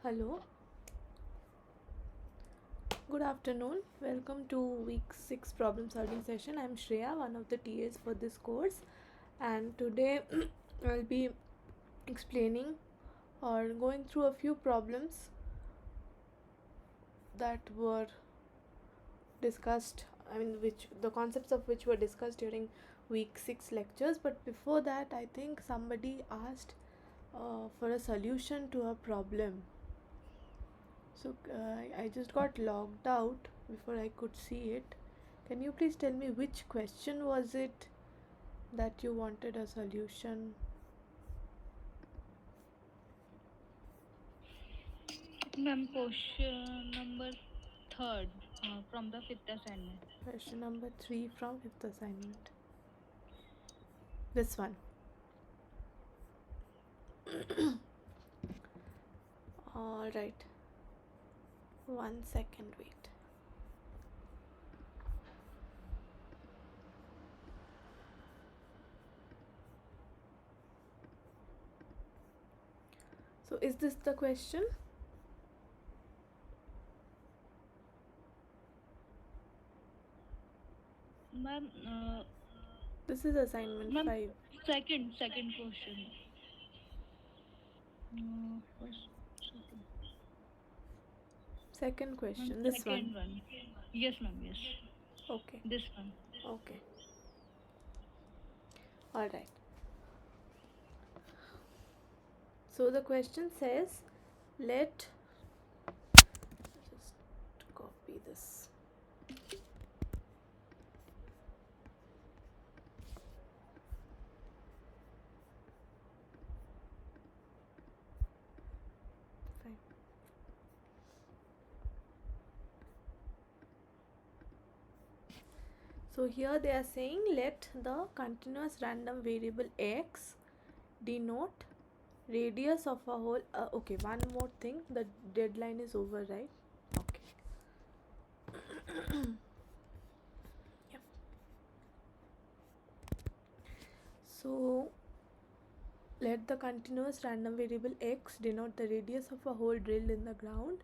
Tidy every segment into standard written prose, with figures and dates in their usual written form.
Hello, good afternoon. Welcome to week 6 problem solving session. I'm Shreya, one of the TAs for this course, and today I'll be explaining or going through a few problems that were discussed, which the concepts of which were discussed during week 6 lectures. But before that, I think somebody asked for a solution to a problem. So I just got logged out before I could see it. Can you please tell me which question was it that you wanted a solution? Ma'am, question number third from the fifth assignment. Question number 3 from 5th assignment. This one. Alright. 1 second, wait. So is this the question? Ma'am, This is assignment ma'am, 5. second question. First, second. Second Ma'am, question, this one. second one. Yes, ma'am, yes. Okay. This one. Okay. Alright. So the question says, let just copy this. Fine. So here they are saying let the continuous random variable x denote radius of a whole. Okay, one more thing. The deadline is over, right? Okay. Yep. So let the continuous random variable x denote the radius of a hole drilled in the ground.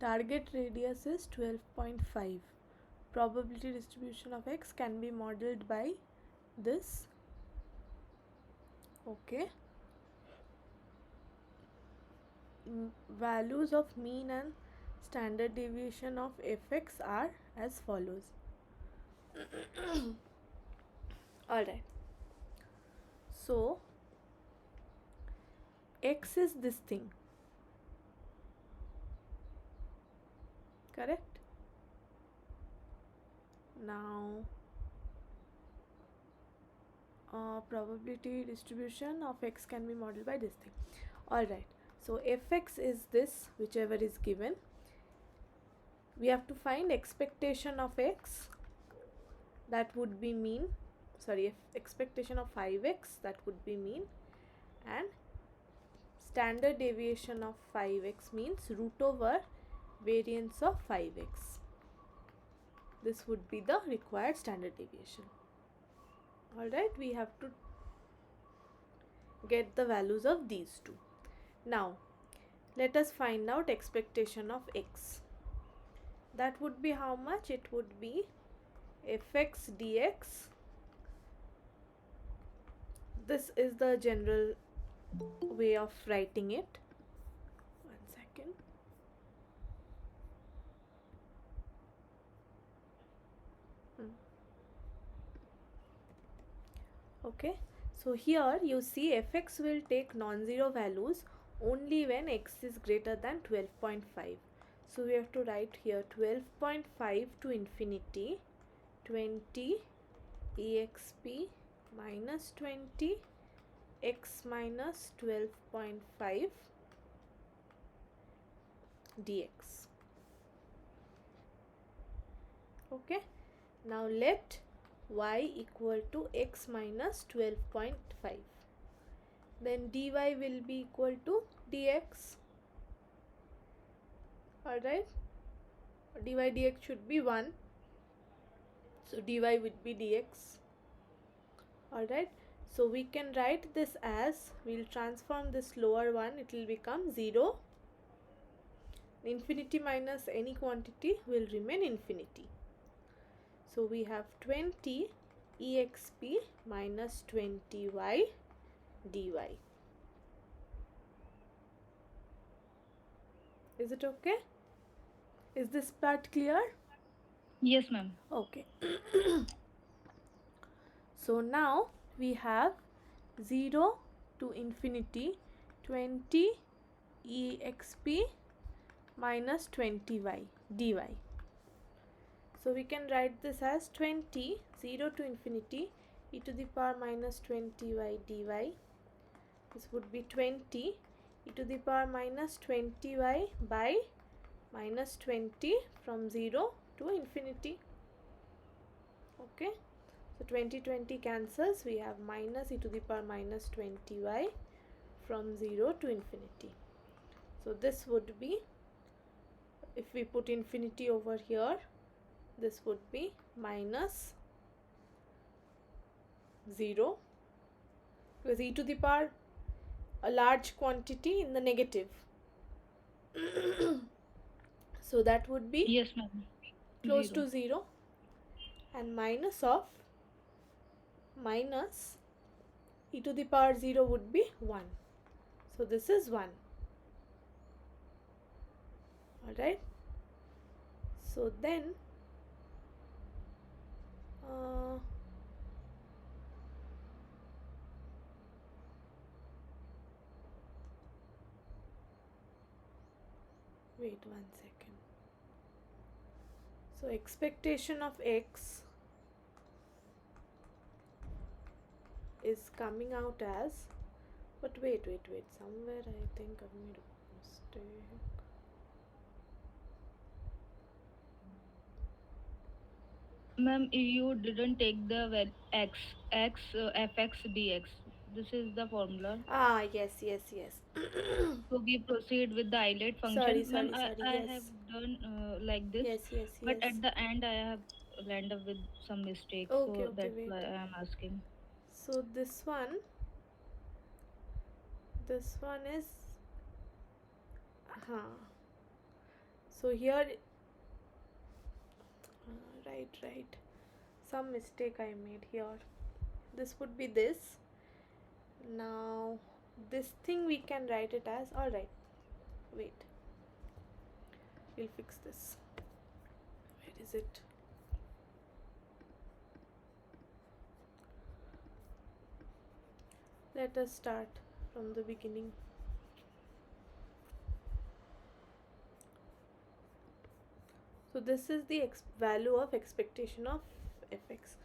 Target radius is 12.5. Probability distribution of x can be modeled by this. Okay. Values of mean and standard deviation of fx are as follows. Alright. So x is this thing. Correct? Now probability distribution of x can be modeled by this thing. Alright, so fx is this, whichever is given. We have to find expectation of x, that would be mean. Sorry, expectation of 5x, that would be mean, and standard deviation of 5x means root over variance of 5x. This would be the required standard deviation. Alright, we have to get the values of these two. Now let us find out expectation of x. That would be how much? It would be fx dx. This is the general way of writing it. 1 second. Okay, so here you see fx will take non-zero values only when x is greater than 12.5. So we have to write here 12.5 to infinity, 20 exp minus 20 x minus 12.5 dx. Okay, now let y equal to x minus 12.5. Then dy will be equal to dx. Alright, dy dx should be 1. So dy would be dx. Alright, so we can write this as, we'll transform this lower one, it will become 0. Infinity minus any quantity will remain infinity. So we have 20 exp minus 20y dy. Is it okay? Is this part clear? Yes, ma'am. Okay. So now we have 0 to infinity 20 exp minus 20y dy. So we can write this as 20 0 to infinity e to the power minus 20y dy. This would be 20 e to the power minus 20y by minus 20 from 0 to infinity. Okay, so 20 cancels, we have minus e to the power minus 20y from 0 to infinity. So this would be, if we put infinity over here, this would be minus 0, because e to the power a large quantity in the negative. So that would be Yes, ma'am. close to 0, and minus of minus e to the power 0 would be 1. So this is 1. Alright. So then wait 1 second. So expectation of x is coming out as, but wait, somewhere I think I've made a mistake. Ma'am, you didn't take the x fx dx. This is the formula. Yes. So we proceed with the Eilert Sorry, function. Ma'am, I have yes. done like this, but Yes. at the end I have land up with some mistakes. Okay, So that's wait. why I am asking. So this one is so here right, some mistake I made here. This would be this. Now this thing we can write it as, alright, wait, we'll fix this. Where is it? Let us start from the beginning. So this is the value of expectation of fx.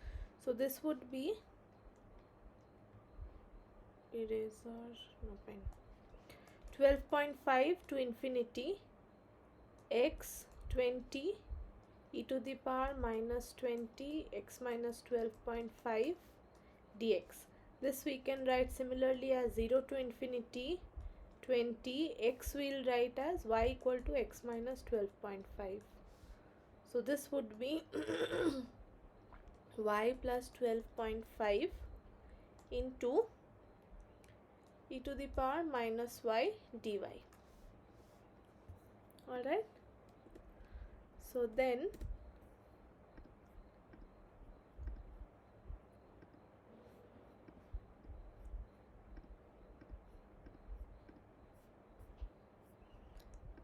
So this would be eraser, no pen, 12.5 to infinity x 20 e to the power minus 20 x minus 12.5 dx. This we can write similarly as 0 to infinity 20, x we'll write as y equal to x minus 12.5. So this would be y plus 12.5 into e to the power minus y dy. Alright. So then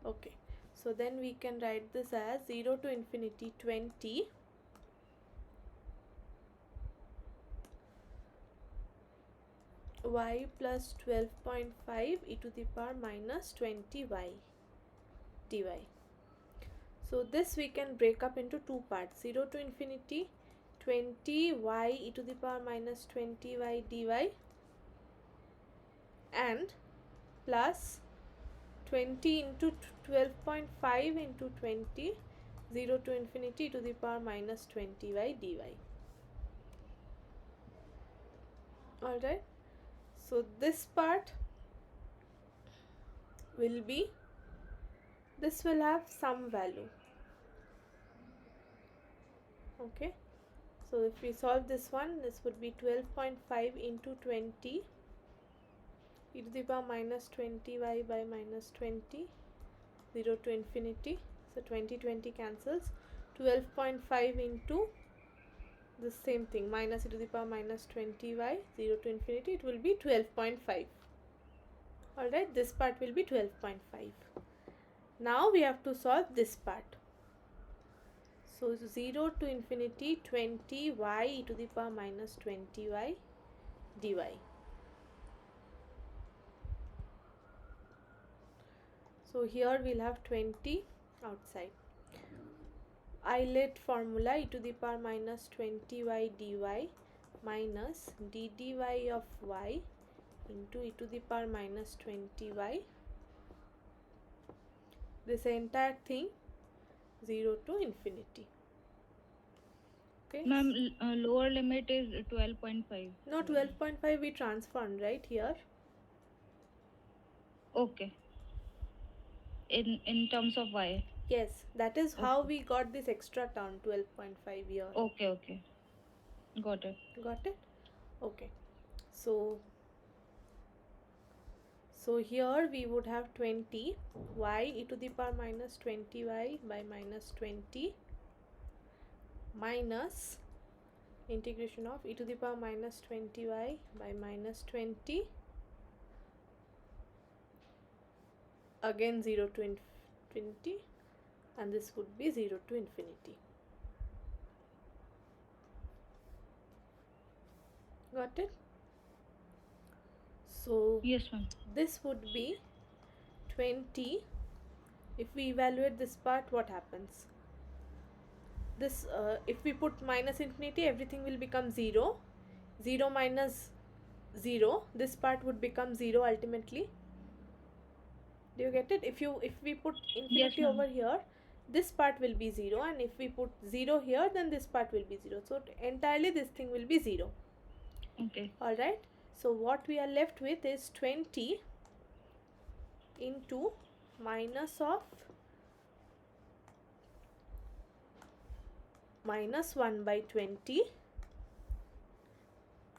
okay, so then we can write this as 0 to infinity 20 y plus 12.5 e to the power minus 20y dy. So this we can break up into two parts, 0 to infinity 20y e to the power minus 20y dy and plus 20 into 12.5 into 20, 0 to infinity to the power minus 20y dy. Alright, so this part will be, this will have some value. Okay, so if we solve this one, this would be 12.5 into 20 e to the power minus 20y by minus 20 0 to infinity, so 20 cancels. 12.5 into the same thing, minus e to the power minus 20y, 0 to infinity, it will be 12.5. Alright, this part will be 12.5. Now we have to solve this part. So 0 to infinity 20y e to the power minus 20y dy. So here we'll have 20 outside. Eilert formula, e to the power minus 20y dy minus d dy of y into e to the power minus 20y. This entire thing 0 to infinity. Okay. Ma'am, lower limit is 12.5. No, 12.5 we transformed right here. Okay. In terms of y. Yes, that is how we got this extra term 12.5 here. Okay. Got it. Got it? Okay. So here we would have 20 y e to the power minus 20y by minus 20 minus integration of e to the power minus 20y by minus 20, again 0 to infinity, and this would be 0 to infinity. Got it? So Yes, ma'am. this would be 20. If we evaluate this part, what happens? This if we put minus infinity, everything will become 0. 0 minus 0, this part would become 0 ultimately. Do you get it? If we put infinity Yes, over here, this part will be 0, and if we put 0 here, then this part will be 0. So entirely this thing will be 0. Okay. Alright, so what we are left with is 20 into minus of minus 1 by 20,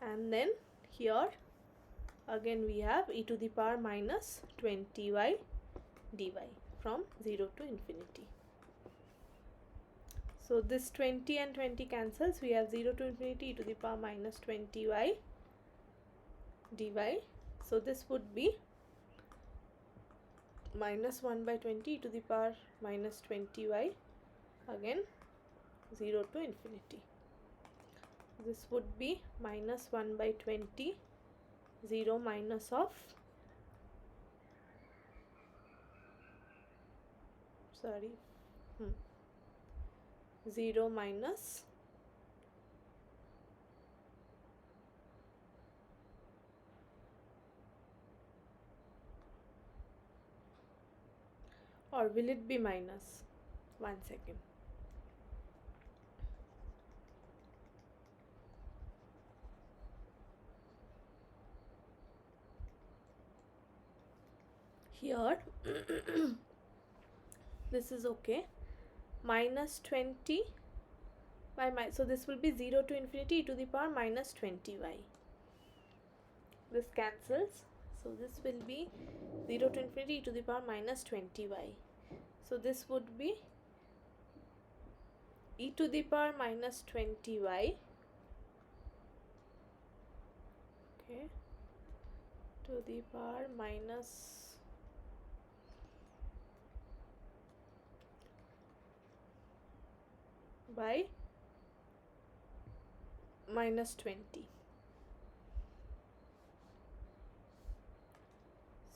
and then here again we have e to the power minus 20y dy from 0 to infinity. So this 20 and 20 cancels, we have 0 to infinity e to the power minus 20y dy. So this would be minus 1 by 20 e to the power minus 20y, again 0 to infinity. This would be minus 1 by 20, 0 minus of 0 minus or will it be minus? 1 second. Here this is okay, minus 20 by so this will be 0 to infinity e to the power minus 20y. This cancels, so this will be 0 to infinity e to the power minus 20y. So this would be e to the power minus 20y, okay, to the power minus by minus 20.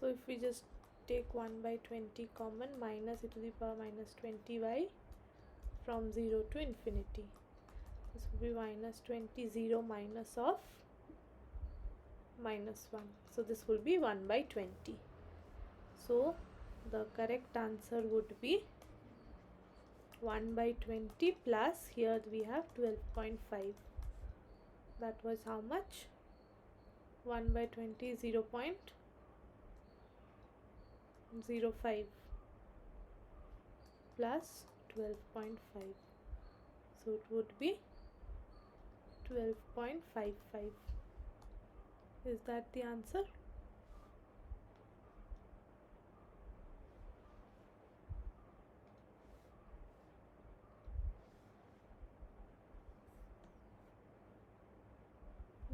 So if we just take 1 by 20 common, minus e to the power minus 20y from 0 to infinity, this will be minus 20, 0 minus of minus 1, so this will be 1 by 20. So the correct answer would be 1 by 20 plus, here we have 12.5. That was how much? 1 by 20 is 0.05 plus 12.5. So it would be 12.55. Is that the answer?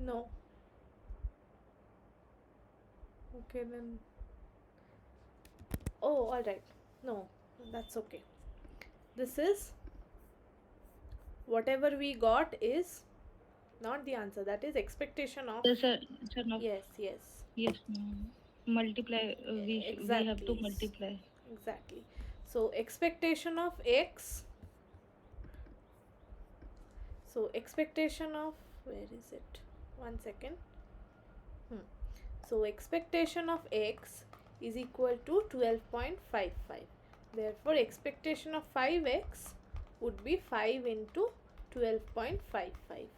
No. Okay then. Oh, alright. No, that's okay. This is whatever we got is not the answer. That is expectation of. Yes, sir. Sir, no. Yes, yes. Yes, ma'am. Multiply. We have to Exactly. multiply. Exactly. So expectation of x. So expectation of, where is it? 1 second. So expectation of x is equal to 12.55. Therefore expectation of 5x would be 5 into 12.55.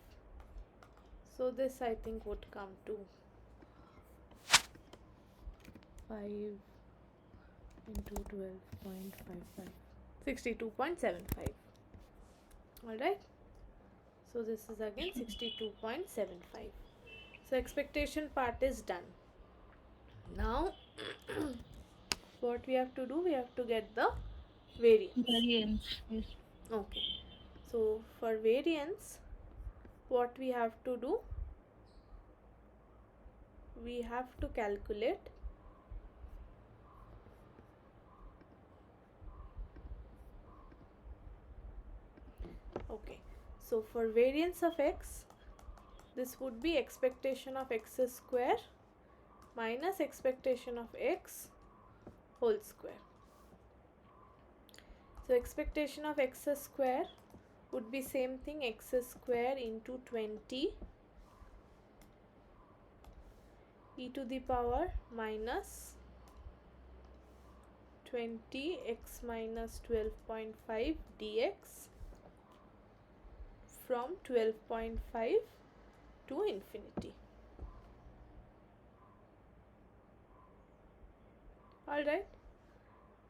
So this I think would come to 5 into 12.55, 62.75. Alright. So this is again 62.75. So expectation part is done. Now what we have to do, we have to get the variance. Variance. Yes. Okay. So for variance, what we have to do, we have to calculate okay. So for variance of x, this would be expectation of x square minus expectation of x whole square. So expectation of x square would be same thing, x square into 20 e to the power minus 20 x minus 12.5 dx from 12.5 to infinity. Alright.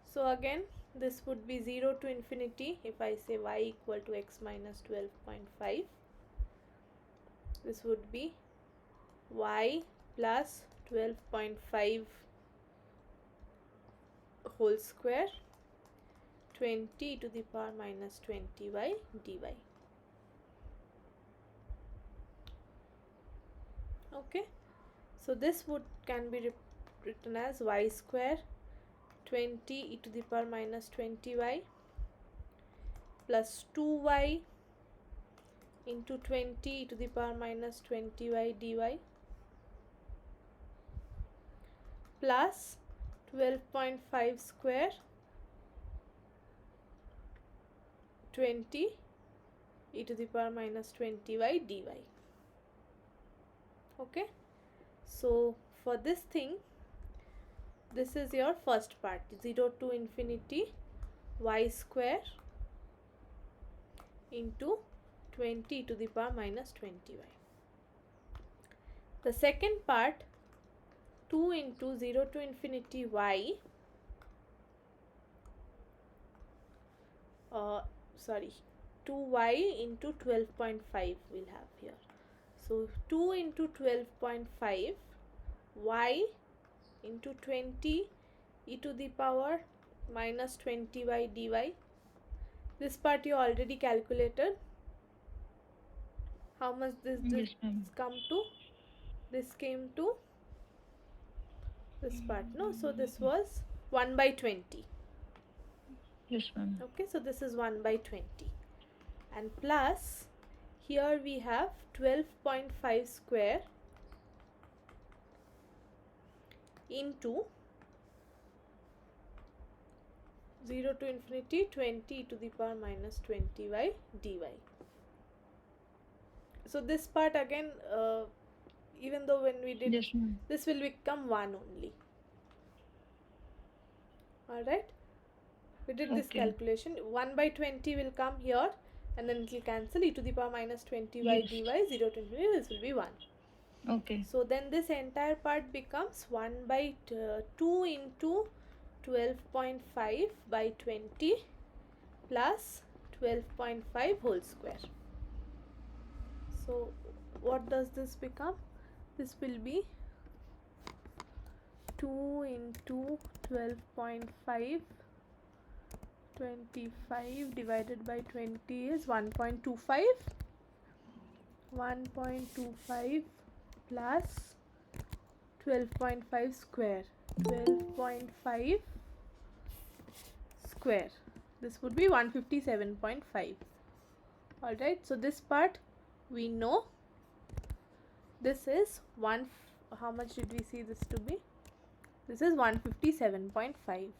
So again this would be 0 to infinity. If I say y equal to x minus 12.5, this would be y plus 12.5 whole square 20 to the power minus 20y dy. Okay, so this would can be written as y square 20 e to the power minus 20y plus 2y into 20 e to the power minus 20y dy plus 12.5 square 20 e to the power minus 20y dy. Okay, so for this thing, this is your first part, 0 to infinity y square into 20 to the power minus 20y. The second part, 2 into 0 to infinity y, 2y into 12.5 we'll have here. So 2 into 12.5 y into 20 e to the power minus 20y dy. This part you already calculated. How much this Yes, ma'am. come to? This came to this part, no? So this was 1 by 20. Yes, ma'am. Okay, so this is 1 by 20. And plus, here we have 12.5 square into 0 to infinity 20 to the power minus 20y dy. So this part again, even though when we did, Yes, ma'am. this will become 1 only. Alright, we did this Okay. calculation. 1 by 20 will come here and then it will cancel, e to the power minus 20y Yes. dy, 0 to infinity, this will be 1. Okay. So then this entire part becomes 1 by 2 into 12.5 by 20 plus 12.5 whole square. So what does this become? This will be 2 into 12.5, 25 divided by 20 is 1.25. 1.25 plus 12.5 square. 12.5 square. This would be 157.5. Alright, so this part we know. This is how much did we see this to be? This is 157.5.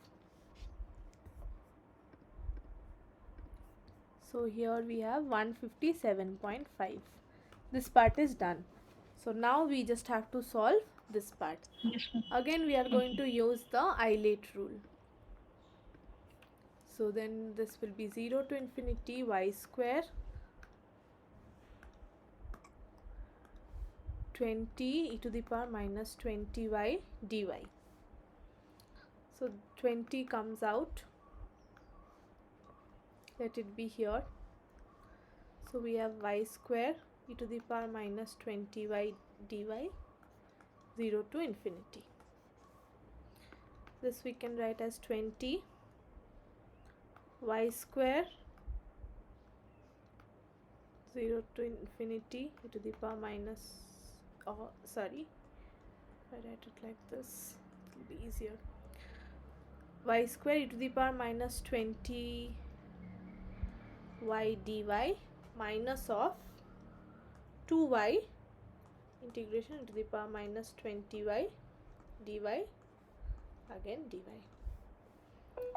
So here we have 157.5. This part is done. So now we just have to solve this part. Yes, ma'am. Again we are going to use the Eilert rule. So then this will be 0 to infinity y square 20 e to the power minus 20y dy. So 20 comes out. Let it be here. So we have y square e to the power minus 20y dy 0 to infinity. This we can write as 20 y square 0 to infinity e to the power minus, sorry, if I write it like this it will be easier. Y square e to the power minus 20 y dy minus of 2y integration to the power minus 20y dy again dy,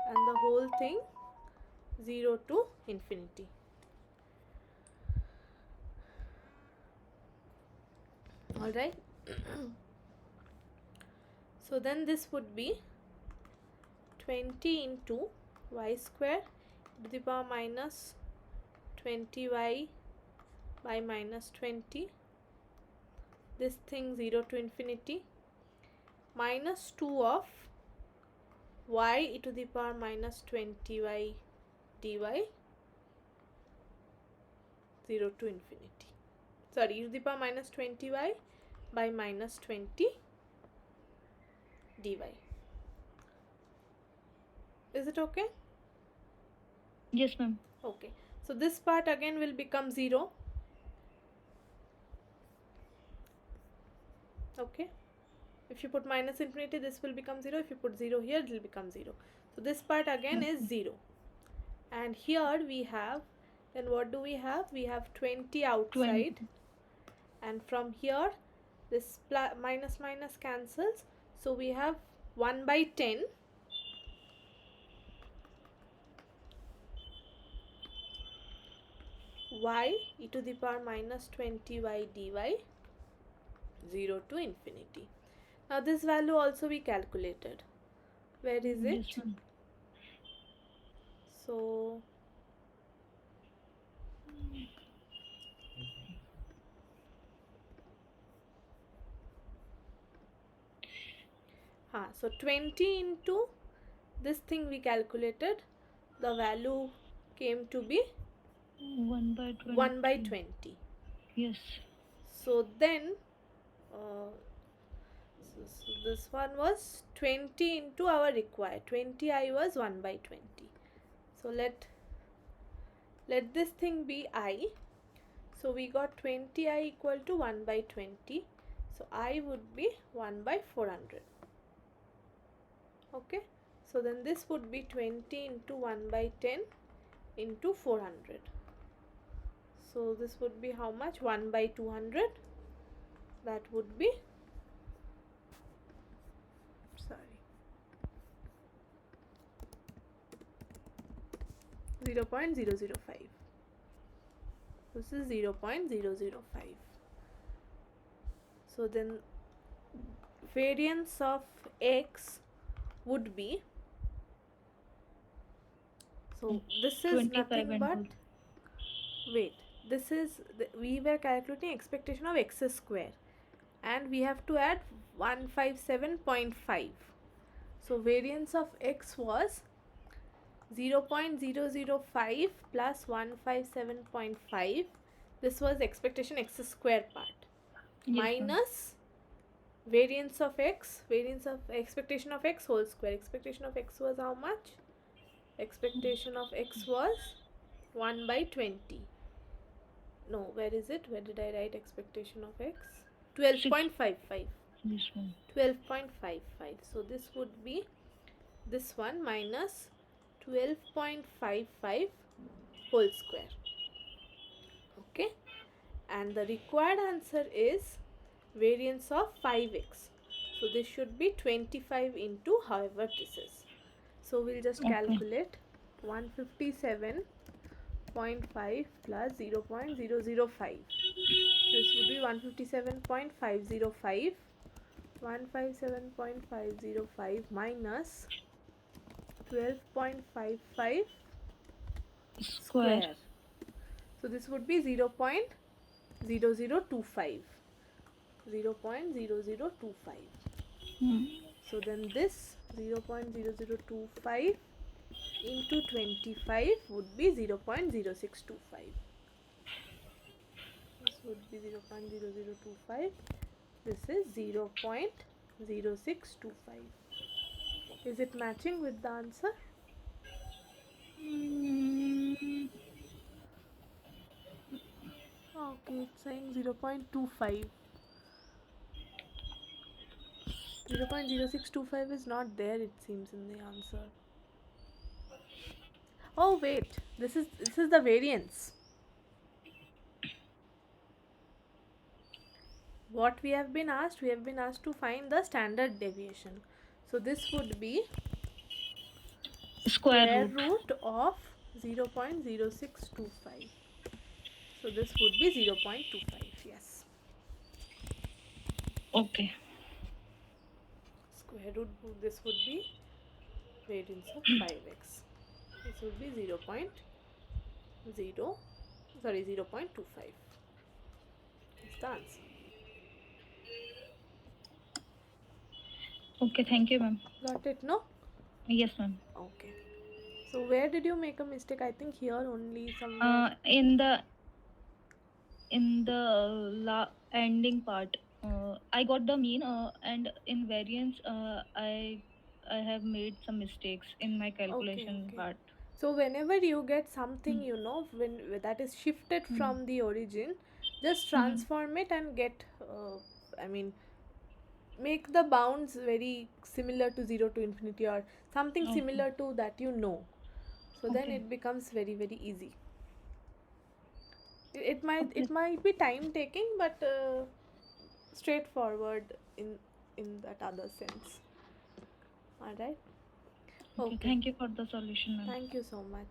and the whole thing 0 to infinity. Alright. So then this would be 20 into y square to the power minus 20y by minus 20, this thing 0 to infinity, minus 2 of y e to the power minus 20y dy 0 to infinity. Sorry, e to the power minus 20y by minus 20 dy. Is it okay? Yes, ma'am. Okay. So this part again will become 0. Okay. If you put minus infinity, this will become 0. If you put 0 here, it will become 0. So this part again is 0. And here we have, then what do we have? We have 20 outside. 20. And from here, this minus minus cancels. So we have 1 by 10. Y e to the power minus 20y dy 0 to infinity. Now this value also we calculated. Where is it? Yes, ma'am. So so 20 into this thing we calculated, the value came to be 1 by 20. 1 by 20. Yes. So then so this one was 20 into our required 20i was 1 by 20. So let this thing be I. So we got 20i equal to 1 by 20. So I would be 1 by 400. Okay. So then this would be 20 into 1 by 10 into 400. So this would be how much? 1 by 200. That would be, sorry, 0.005. This is 0.005. So then variance of x would be, so this is 25 nothing and but, 2. wait, this is we were calculating expectation of x square and we have to add 157.5. So variance of x was 0.005 plus 157.5. This was expectation x square part. Yes, ma'am. Minus variance of x, variance of expectation of x whole square. Expectation of x was how much? Expectation of x was 1 by 20. No, where is it? Where did I write expectation of x? 12.55. This one. 12.55. So this would be this one minus 12.55 whole square. Okay, and the required answer is variance of 5x. So this should be 25 into however this is. So we'll just Okay. calculate 157.5 plus 0.005. This would be 157.505. 157.505 minus 12.55 square. So this would be 0.0025. 0.0025. So then this 0.0025 into 25 would be 0.0625. This would be 0.0025. This is 0.0625. Is it matching with the answer? Okay, it's saying 0.25. 0.0625 is not there, it seems, in the answer. Oh wait, this is the variance. What we have been asked? We have been asked to find the standard deviation. So this would be Square root of 0.0625. So this would be 0.25. Yes. Okay. Square root, this would be variance of 5x. This would be 0.25. That's the answer. Okay. Thank you, ma'am. Got it, no? Yes, ma'am. Okay. So where did you make a mistake? I think here only somewhere. In the ending part, I got the mean, and in variance, I have made some mistakes in my calculation Okay. part. So whenever you get something, when that is shifted from the origin, just transform it and get, make the bounds very similar to 0 to infinity or something Okay. similar to that, so then Okay. it becomes very, very easy. It might be time taking, but straightforward in that other sense. All right. Okay. Thank you for the solution, ma'am. Thank you so much.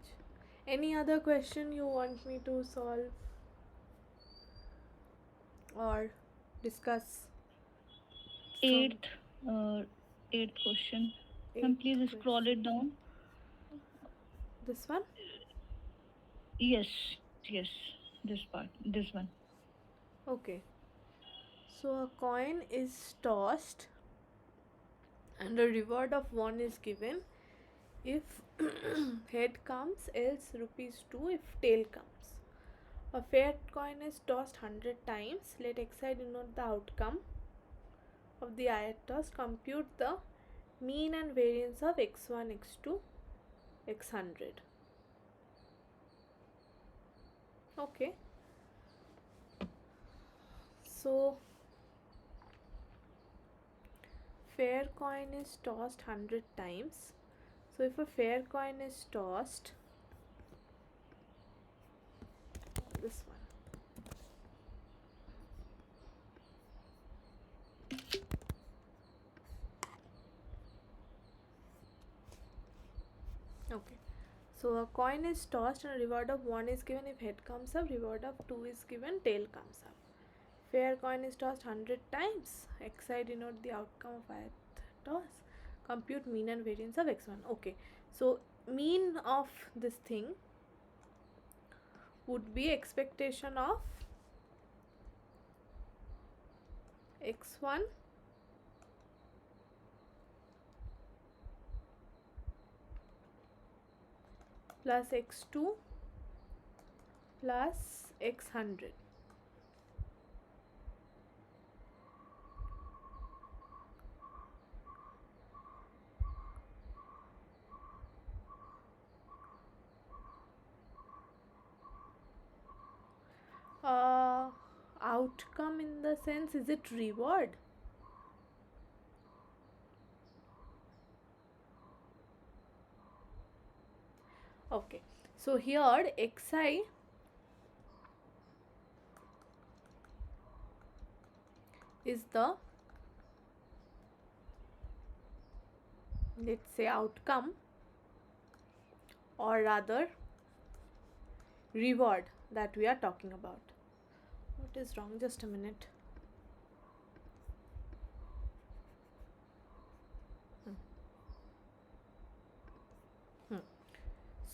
Any other question you want me to solve or discuss? Eighth question. Ma'am, please scroll it down. This one? Yes. This one. Okay. So a coin is tossed and a reward of 1 is given if head comes, else rupees 2 if tail comes. A fair coin is tossed 100 times. Let xi denote the outcome of the eye toss. Compute the mean and variance of x1, x2, x100. Okay. So fair coin is tossed 100 times. So if a fair coin is tossed, this one. Okay. So a coin is tossed and a reward of 1 is given if head comes up, reward of 2 is given, tail comes up. Fair coin is tossed 100 times. Xi denote the outcome of ith toss. Compute mean and variance of x1. Okay. So mean of this thing would be expectation of x1 plus x2 plus x100. outcome in the sense, is it reward? Okay, so here xi is the, let's say, outcome, or rather reward that we are talking about. What is wrong? Just a minute.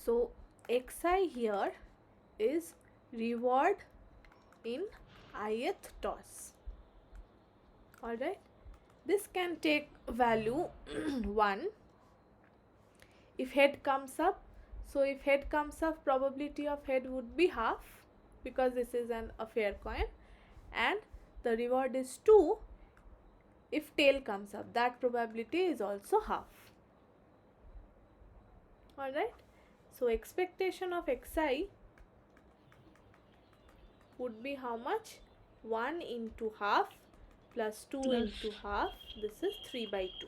So xi here is reward in ith toss. Alright, this can take value 1 if head comes up. So if head comes up, probability of head would be half, because this is a fair coin, and the reward is 2 if tail comes up. That probability is also half. Alright, so expectation of xi would be how much? 1 into half plus 2 Plus. into half. This is 3 by 2.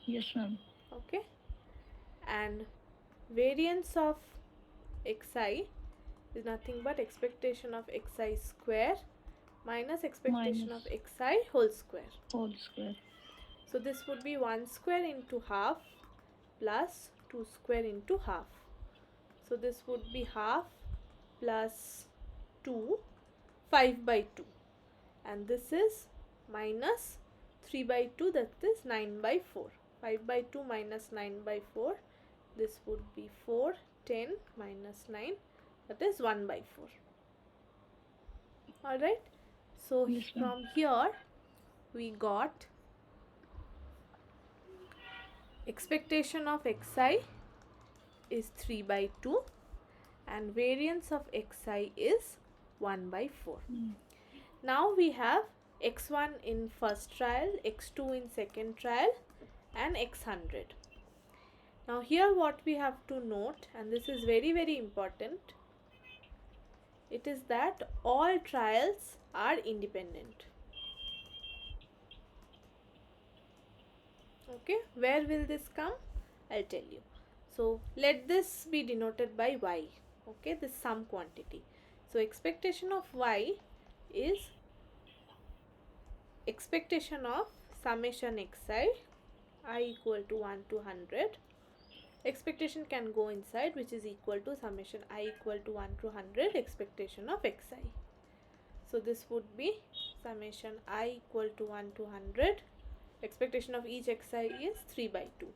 Yes, ma'am. Okay, and variance of xi is nothing but expectation of xi square minus expectation Minus. of xi whole square. Whole square. So this would be 1 square into half plus 2 square into half. So this would be half plus 2, 5 by 2, and this is minus 3 by 2, that is 9 by 4. 5 by 2 minus 9 by 4, this would be 4, 10 minus 9, that is 1 by 4. Alright, so Yes, ma'am. from here we got expectation of xi is 3 by 2 and variance of xi is 1 by 4. Now we have x1 in first trial, x2 in second trial, and x100. Now here what we have to note, and this is very very important, it is that all trials are independent. Okay, where will this come? I'll tell you. So let this be denoted by y. Okay, this sum quantity. So expectation of y is expectation of summation xi, I equal to 1 to 100. Expectation can go inside, which is equal to summation I equal to 1 to 100 expectation of xi. So this would be summation I equal to 1 to 100. Expectation of each xi is 3 by 2.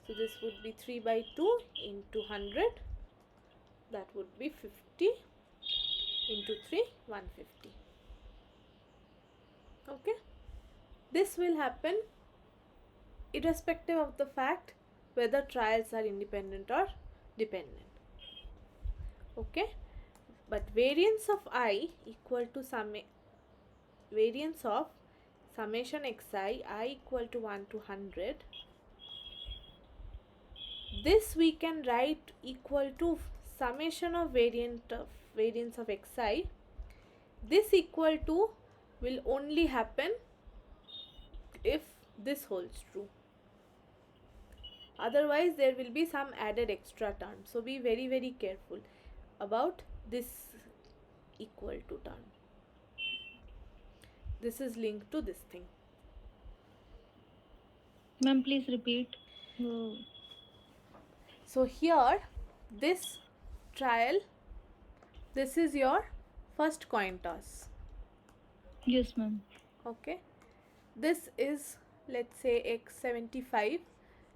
So this would be 3 by 2 into 100. That would be 50 into 3, 150. Okay. This will happen irrespective of the fact whether trials are independent or dependent. Okay. But variance of I equal to variance of summation xi I equal to 1 to 100. This we can write equal to summation of variance of xi. This equal to will only happen if this holds true. Otherwise there will be some added extra term. So be very very careful about this equal to term. This is linked to this thing. Ma'am, please repeat. So here this trial, this is your first coin toss. Yes, ma'am. Okay, this is, let's say, x75.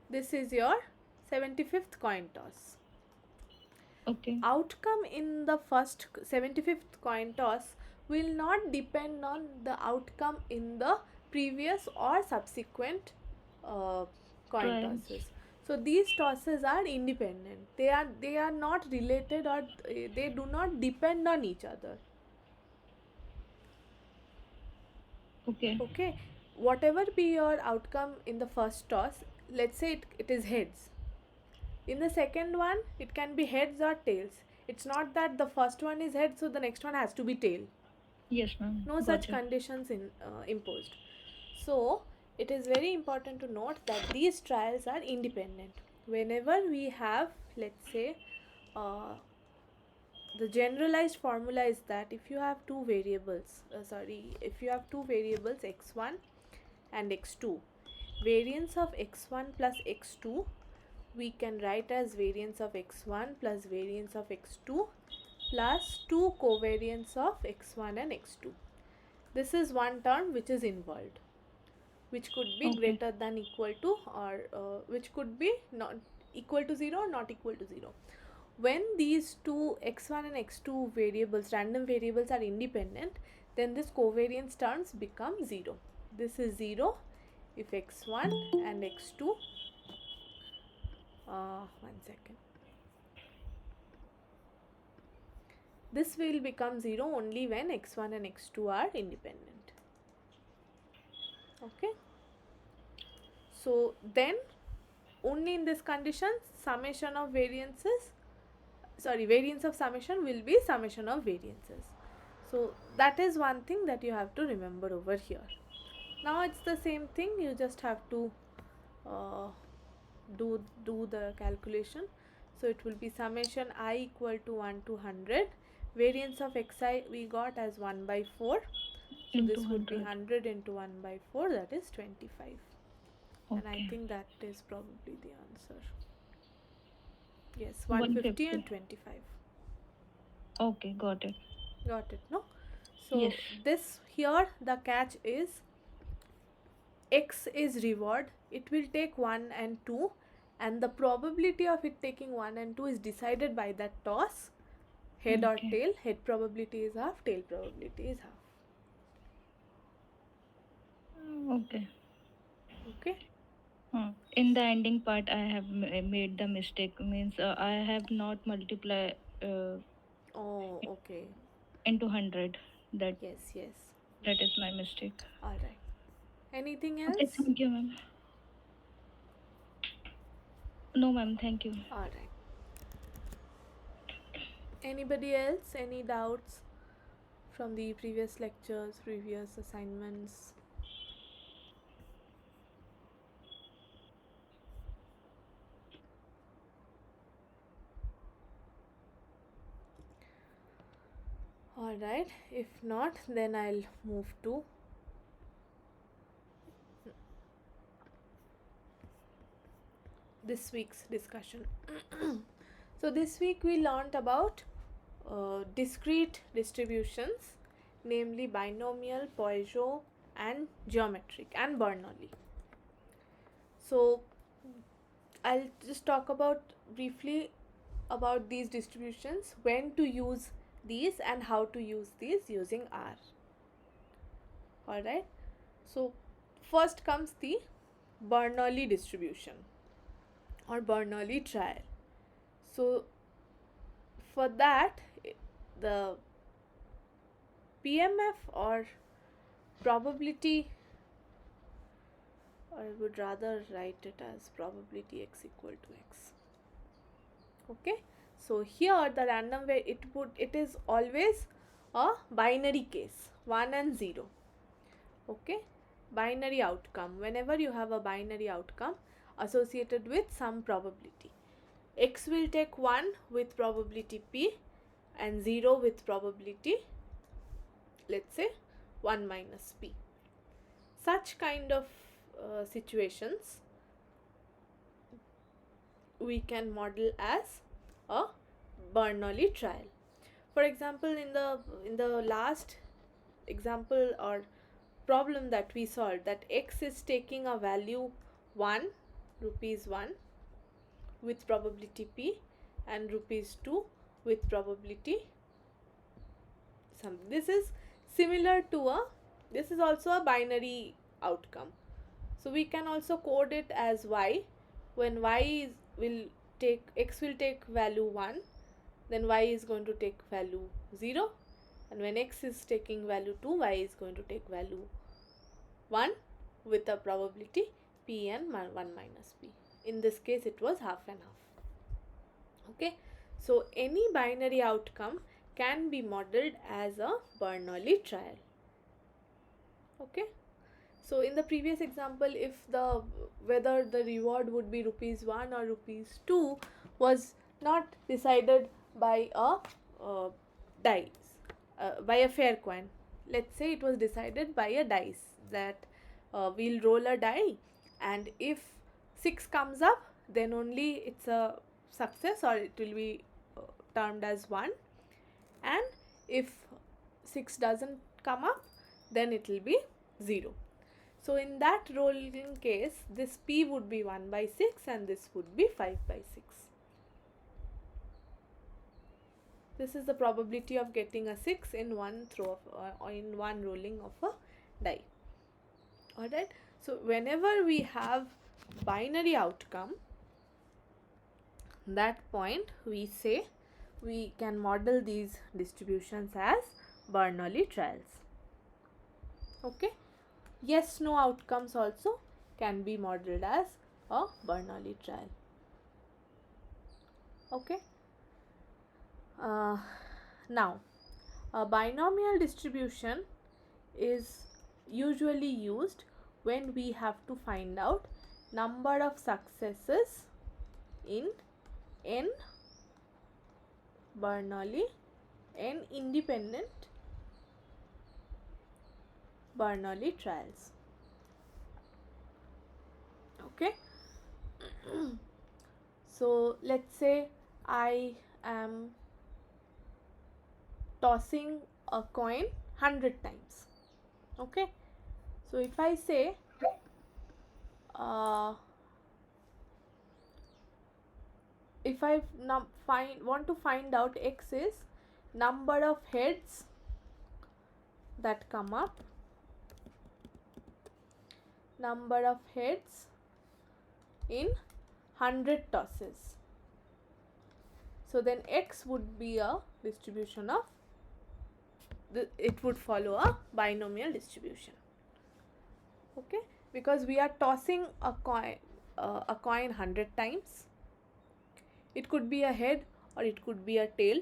This is your 75th coin toss. Okay. Outcome in the first 75th coin toss will not depend on the outcome in the previous or subsequent coin Trials. tosses. So these tosses are independent. They are not related, or they do not depend on each other. Okay. Okay, whatever be your outcome in the first toss, let's say it is heads. In the second one, it can be heads or tails. It's not that the first one is head, so the next one has to be tail. Yes, ma'am. No such Got it. conditions imposed. So it is very important to note that these trials are independent. Whenever we have, let's say, uh, the generalized formula is that if you have if you have two variables x1 and x2, variance of x1 plus x2 we can write as variance of x1 plus variance of x2 plus 2 covariance of x1 and x2. This is one term which is involved, which could be Okay. greater than equal to, or which could be not equal to 0 or not equal to 0. When these two x1 and x2 variables, random variables, are independent, then this covariance terms become 0. This is 0 if x1 and x2, one second, this will become 0 only when x1 and x2 are independent. Okay, so then only in this condition summation of variances, variance of summation will be summation of variances. So that is one thing that you have to remember over here. Now it's the same thing, you just have to uh, do the calculation. So it will be summation I equal to 1 to 100, variance of xi we got as 1 by 4, so Into this would be 100. 100 into 1 by 4, that is 25. And I Okay. think that is probably the answer. Yes, 150 and 150. 25. Okay, got it. Got it, no? Yes. So this here the catch is x is reward. It will take 1 and 2, and the probability of it taking 1 and 2 is decided by that toss, head or Okay. tail. Head probability is half, tail probability is half. Okay. Okay. In the ending part, I have made the mistake. Means I have not multiply uh, Oh, okay. into 100. That Yes, yes. that is my mistake. All right. Anything Okay, else? thank you, ma'am. No, ma'am, thank you. All right. Anybody else? Any doubts from the previous lectures, previous assignments? All right. If not, then I'll move to this week's discussion. So this week we learned about discrete distributions, namely binomial, Poisson, and geometric, and Bernoulli. So I'll just talk about briefly about these distributions, when to use these and how to use these using R. Alright, so first comes the Bernoulli distribution or Bernoulli trial. So for that, the PMF or probability, or I would rather write it as probability x equal to x. Okay, so here the random way it is always a binary case, 1 and 0. Okay, binary outcome. Whenever you have a binary outcome associated with some probability, x will take 1 with probability p and 0 with probability, let's say, 1 minus p. Such kind of situations we can model as a Bernoulli trial. For example, in the last example or problem that we solved, that x is taking a value 1, rupees 1, with probability p, and rupees 2 with probability something. This is similar to this is also a binary outcome. So we can also code it as y. When will take, x will take value 1, then y is going to take value 0, and when x is taking value 2, y is going to take value 1 with a probability p and 1 minus p. In this case it was half and half. Okay, so any binary outcome can be modeled as a Bernoulli trial. Okay. So in the previous example, if the whether the reward would be ₹1 or ₹2 was not decided by a dice, by a fair coin. Let's say it was decided by a dice that we'll roll a die, and if 6 comes up, then only it's a success, or it will be termed as 1, and if 6 doesn't come up, then it will be 0. So in that rolling case, this p would be 1 by 6 and this would be 5 by 6. This is the probability of getting a 6 in one throw or in one rolling of a die. Alright, so whenever we have binary outcome, that point we say we can model these distributions as Bernoulli trials. Okay. Yes, no outcomes also can be modeled as a Bernoulli trial. Okay. Now, a binomial distribution is usually used when we have to find out number of successes in n Bernoulli, n independent Bernoulli trials. Okay. So let's say I am tossing a coin 100 times. Okay. So if I say if I want to find out x is number of heads that come up, number of heads in 100 tosses. So then x would be a distribution of it would follow a binomial distribution. Okay, because we are tossing a coin 100 times. It could be a head or it could be a tail.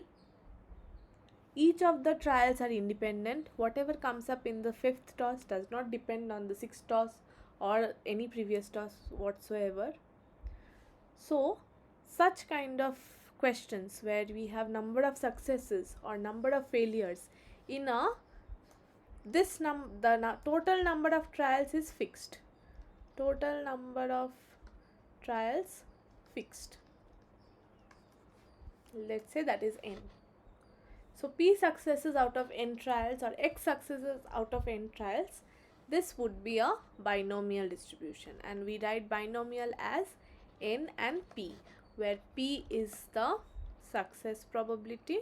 Each of the trials are independent. Whatever comes up in the 5th toss does not depend on the 6th toss or any previous toss whatsoever. So such kind of questions where we have number of successes or number of failures in a total number of trials is fixed. Total number of trials fixed. Let's say that is n. So p successes out of n trials or x successes out of n trials, this would be a binomial distribution, and we write binomial as n and p, where p is the success probability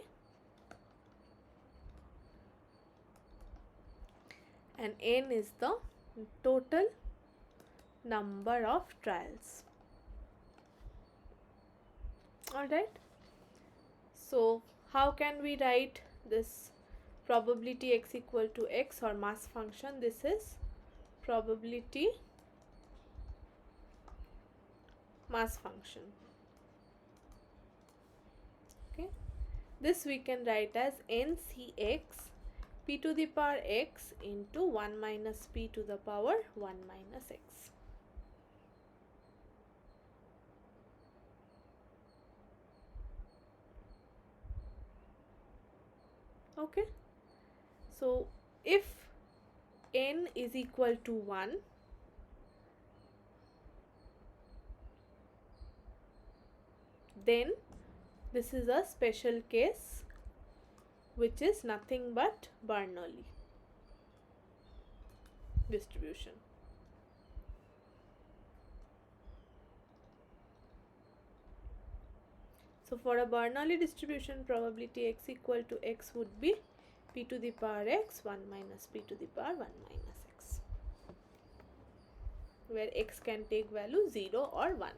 and n is the total number of trials. Alright, so how can we write this probability x equal to x or mass function? This is probability mass function. Okay, this we can write as ncx p to the power x into 1 minus p to the power 1 minus x. Okay, so if n is equal to 1, then this is a special case which is nothing but Bernoulli distribution. So for a Bernoulli distribution, probability x equal to x would be p to the power x 1 minus p to the power 1 minus x, where x can take value 0 or 1.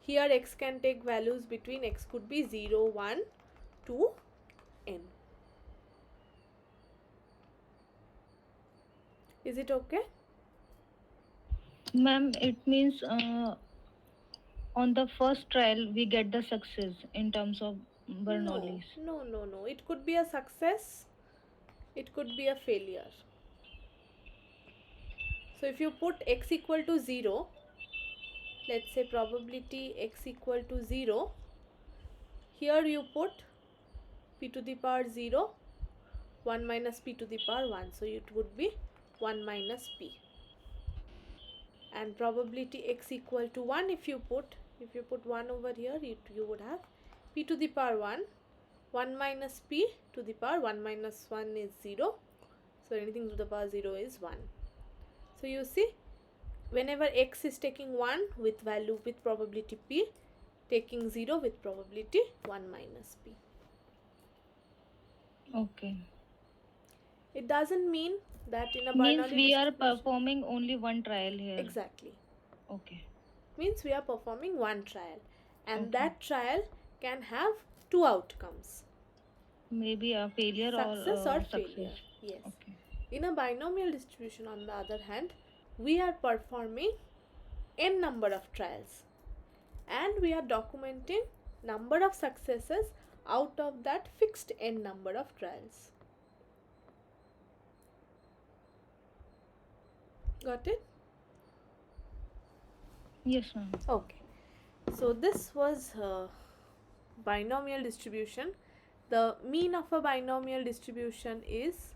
Here x can take values between x could be 0, 1 to n. Is it okay? Ma'am, it means on the first trial we get the success in terms of No, Bernoulli's. no. It could be a success, it could be a failure. So if you put x equal to 0, let's say probability x equal to 0, here you put p to the power 0, 1 minus p to the power 1. So it would be 1 minus p. And probability x equal to 1, if you put 1 over here, you would have p to the power 1, 1 minus p to the power 1 minus 1 is 0. So anything to the power 0 is 1. So you see, whenever x is taking 1 with value with probability p, taking 0 with probability 1 minus p. Okay. It doesn't mean that in a Means Bernoulli we are distribution. performing only one trial here. Exactly. Okay. Means we are performing one trial, and Okay. that trial can have two outcomes, Maybe a failure success or or failure. success. Yes. Okay. In a binomial distribution, on the other hand, we are performing n number of trials, and we are documenting number of successes out of that fixed n number of trials. Got it? Yes, ma'am. Okay. So this was binomial distribution. The mean of a binomial distribution is,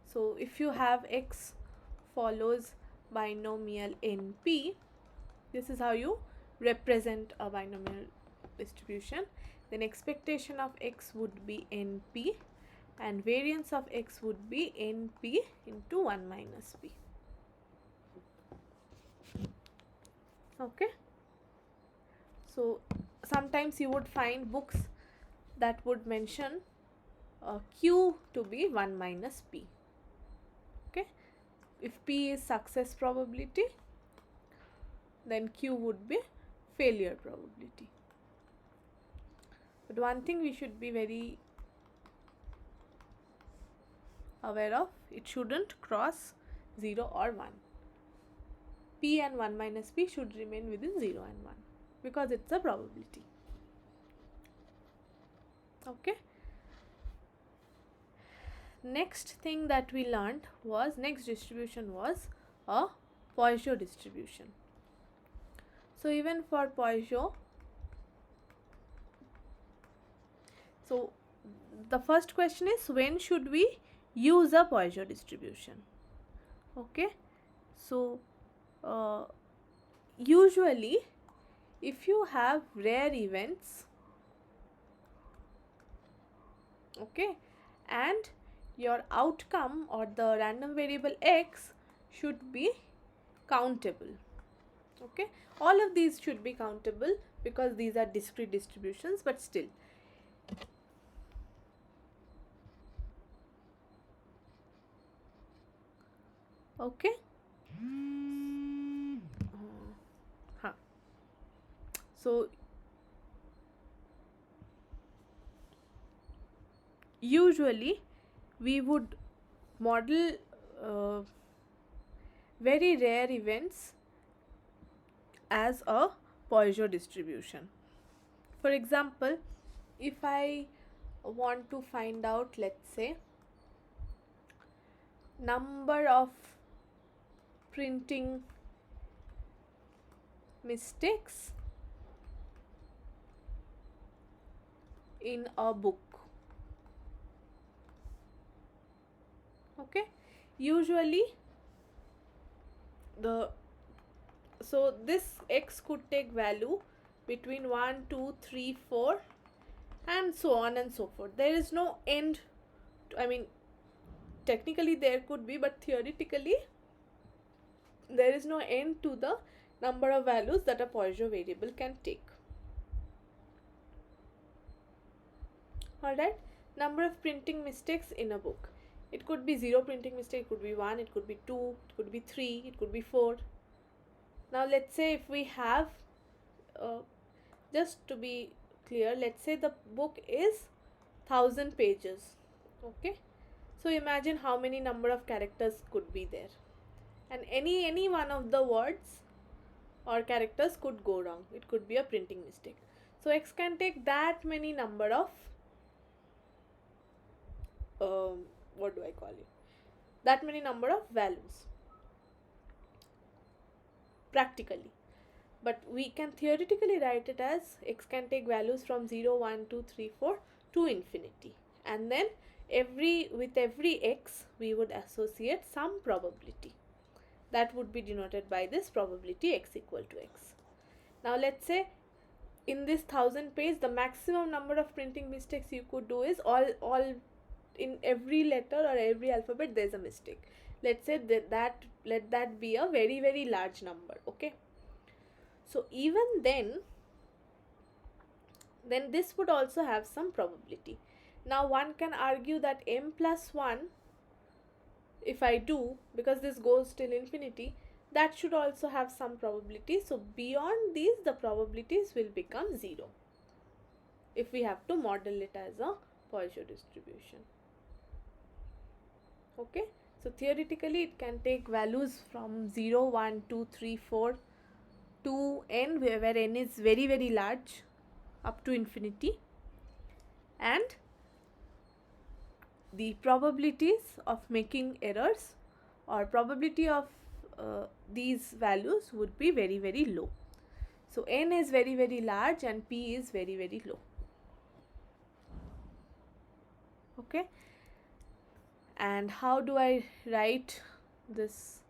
so if you have x follows binomial np, this is how you represent a binomial distribution. Then expectation of x would be np, and variance of x would be np into 1 minus p. Okay. So sometimes you would find books that would mention q to be 1 minus p. Okay. If p is success probability, then q would be failure probability. But one thing we should be very aware of, it shouldn't cross 0 or 1. P and 1 minus p should remain within 0 and 1 because it's a probability. Okay. Next thing that we learned was, next distribution was a Poisson distribution. So even for Poisson, so the first question is, when should we use a Poisson distribution? Okay. So usually if you have rare events, okay, and your outcome or the random variable x should be countable. Okay, all of these should be countable because these are discrete distributions, but still. Okay. So usually we would model very rare events as a Poisson distribution. For example, if I want to find out, let's say, number of printing mistakes in a book. Okay, usually so this x could take value between 1, 2, 3, 4 and so on and so forth. There is no end. I mean, technically there could be, but theoretically there is no end to the number of values that a Poisson variable can take. Alright, number of printing mistakes in a book. It could be 0 printing mistake, it could be 1, it could be 2, it could be 3, it could be 4. Now let's say if we have, just to be clear, let's say the book is 1000 pages. Okay, so imagine how many number of characters could be there, and any one of the words or characters could go wrong. It could be a printing mistake. So x can take that many number of what do I call it, that many number of values practically, but we can theoretically write it as x can take values from 0, 1, 2, 3, 4 to infinity, and then with every x we would associate some probability that would be denoted by this probability x equal to x. Now let's say in this 1000 page the maximum number of printing mistakes you could do is all in every letter or every alphabet there's a mistake. Let's say that let that be a very very large number. Okay, so even then this would also have some probability. Now one can argue that m plus 1, if I do, because this goes till infinity, that should also have some probability. So beyond these the probabilities will become 0 if we have to model it as a Poisson distribution. Okay, so theoretically it can take values from 0, 1, 2, 3, 4 to n, where n is very very large, up to infinity, and the probabilities of making errors or probability of these values would be very very low. So n is very very large and p is very very low. Okay, and how do I write this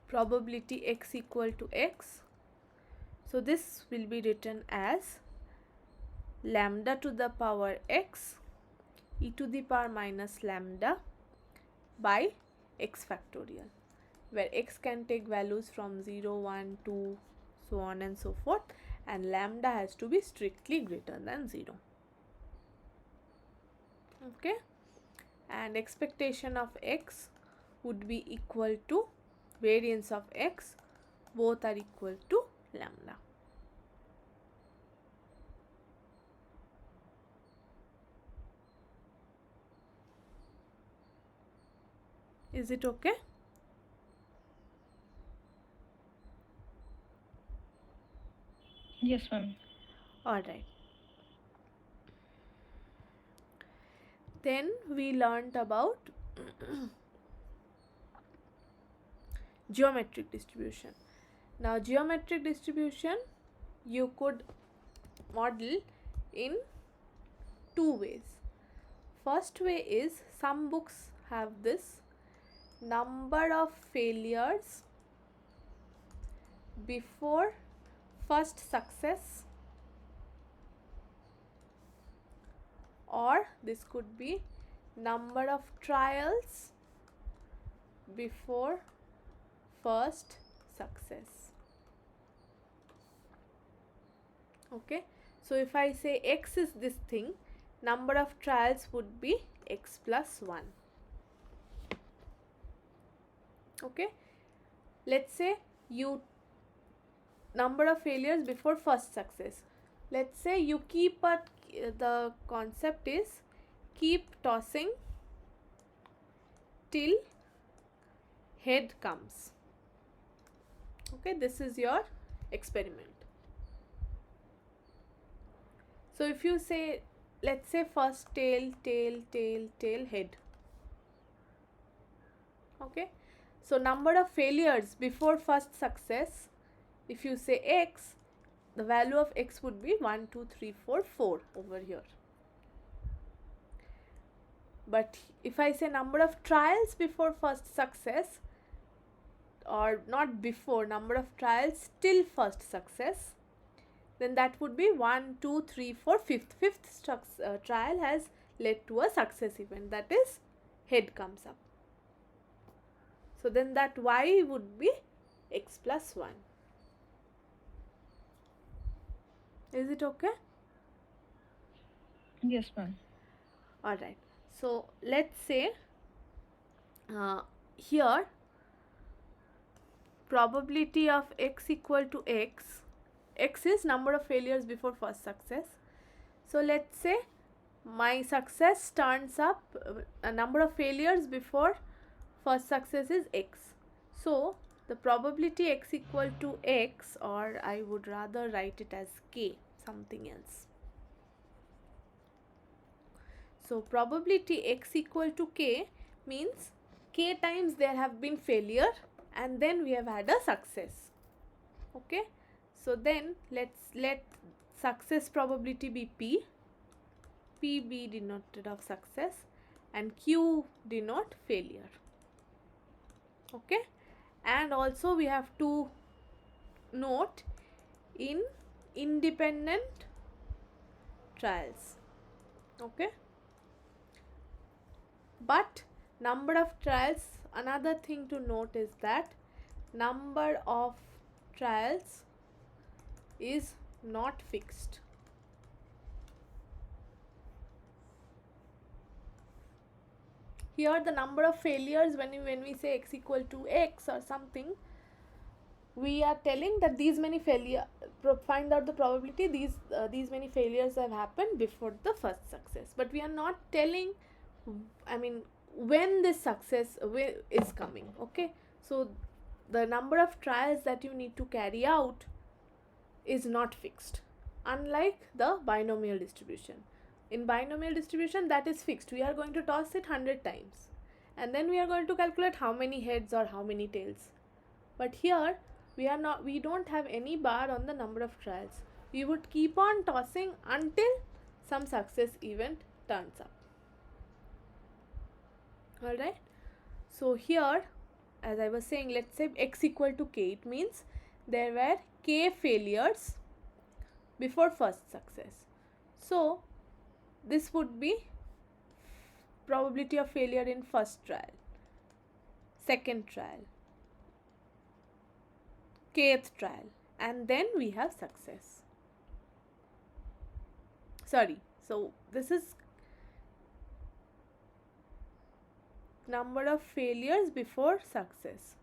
probability x equal to x? So this will be written as lambda to the power x e to the power minus lambda by x factorial, where x can take values from 0, 1, 2, so on and so forth, and lambda has to be strictly greater than 0. Okay, and expectation of x would be equal to variance of x, both are equal to lambda. Is it okay? Yes, ma'am. Alright. Then we learnt about geometric distribution. Now geometric distribution you could model in two ways. First way is, some books have this number of failures before first success, or this could be number of trials before first success. Okay, so if I say x is this thing, number of trials would be x plus 1. Okay, let's say you number of failures before first success. Let's say you keep the concept is keep tossing till head comes. Okay, this is your experiment. So if you say, let's say first tail, tail, tail, tail, head. Okay, so number of failures before first success, if you say x, the value of x would be 1, 2, 3, 4, 4 over here. But if I say number of trials before first success, or not before, number of trials till first success, then that would be 1, 2, 3, 4, fifth. Fifth trial has led to a success event, that is head comes up. So then that y would be x plus 1. Is it okay? Yes, ma'am. Alright, so let's say here probability of x equal to x, x is number of failures before first success. So let's say my success turns up, a number of failures before first success is x. So the probability x equal to x, or I would rather write it as k, something else. So probability x equal to k means k times there have been failure and then we have had a success. Okay, so then let success probability be p, p be denoted of success, and q denote failure. Okay, and also we have to note in independent trials. Okay, but number of trials, another thing to note is that number of trials is not fixed. Here the number of failures, when we say x equal to x or something, we are telling that these many failure, find out the probability these many failures have happened before the first success, but we are not telling, I mean, when this success is coming. Okay, so the number of trials that you need to carry out is not fixed, unlike the binomial distribution. In binomial distribution, that is fixed. We are going to toss it 100 times and then we are going to calculate how many heads or how many tails. But here we don't have any bar on the number of trials. We would keep on tossing until some success event turns up. Alright, so here, as I was saying, let's say x equal to k, it means there were k failures before first success. So this would be probability of failure in first trial, second trial, kth trial, and then we have success. Sorry, so this is number of failures before success.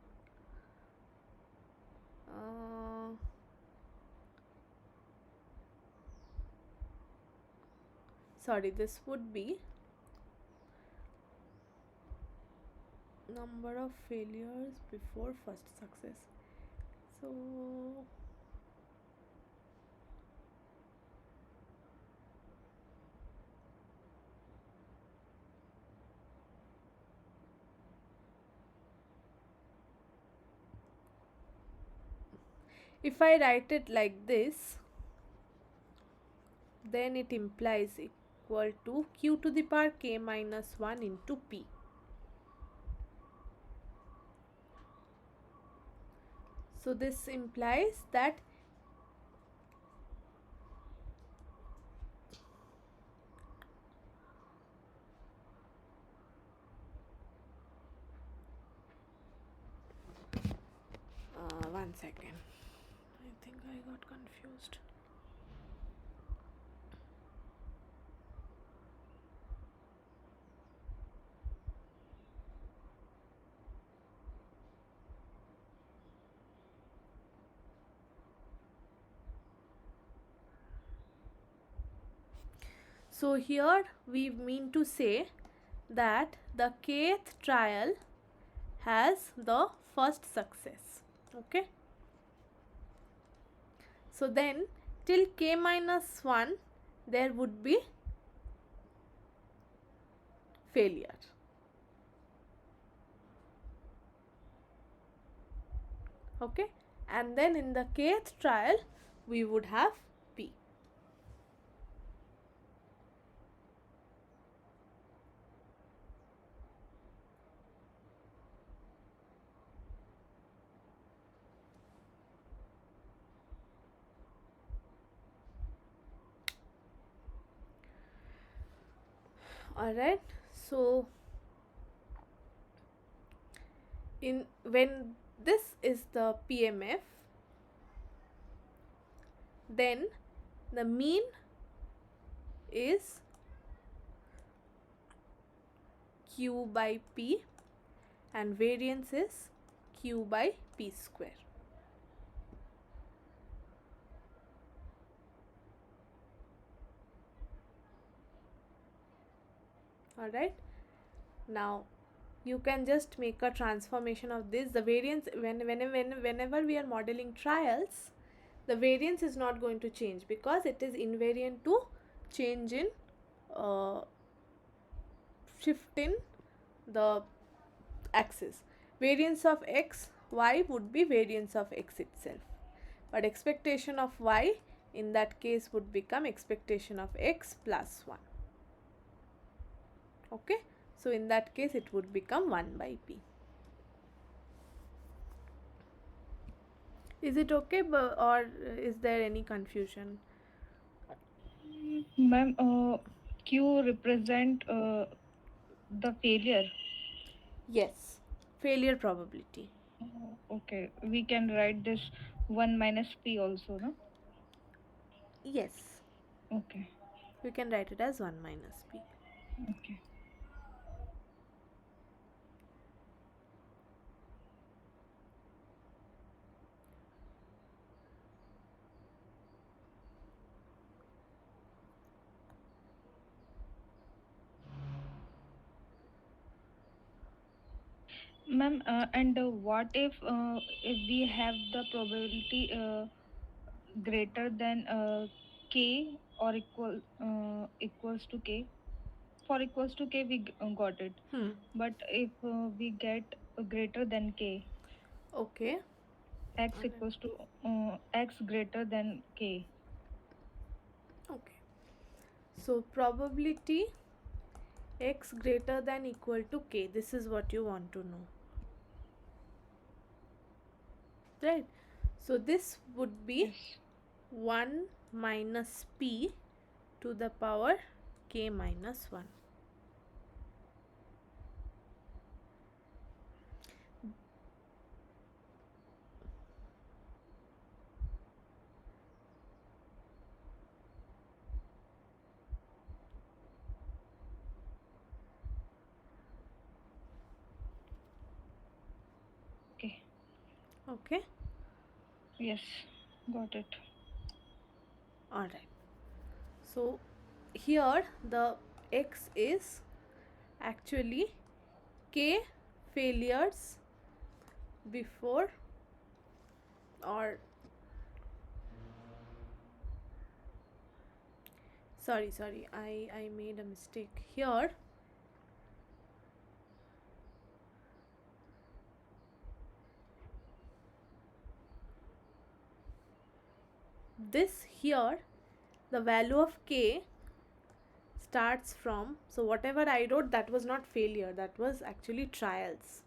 Sorry, this would be number of failures before first success. So if I write it like this, then it implies equal to q to the power k minus 1 into p. So this implies that one second, I think I got confused. So here we mean to say that the kth trial has the first success. Okay, so then till k minus 1 there would be failure. Okay, and then in the kth trial we would have p. Alright, so in when this is the PMF, then the mean is q by p and variance is q by p square. Alright, now you can just make a transformation of this. The variance, whenever we are modeling trials, the variance is not going to change because it is invariant to change in shift in the axis. Variance of x, y would be variance of x itself, but expectation of y in that case would become expectation of x plus 1. Okay, so in that case it would become 1 by p. Is it okay, or is there any confusion? Ma'am, Q represent the failure. Yes, failure probability. Okay, we can write this 1 minus P also, no? Yes, Okay, we can write it as 1 minus p. okay. Ma'am, and what if we have the probability greater than K or equals to K? For equals to K, we got it. But if we get greater than K, Okay. x Alright. equals to x greater than K. Okay. So probability x greater than equal to k. This is what you want to know. Right. So this would be Yes. 1 minus p to the power k minus 1. Okay. Okay. Yes. Got it. Alright. So here the x is actually k failures before, or sorry, I made a mistake here. This here, the value of k starts from, so whatever I wrote, that was not failure, that was actually trials.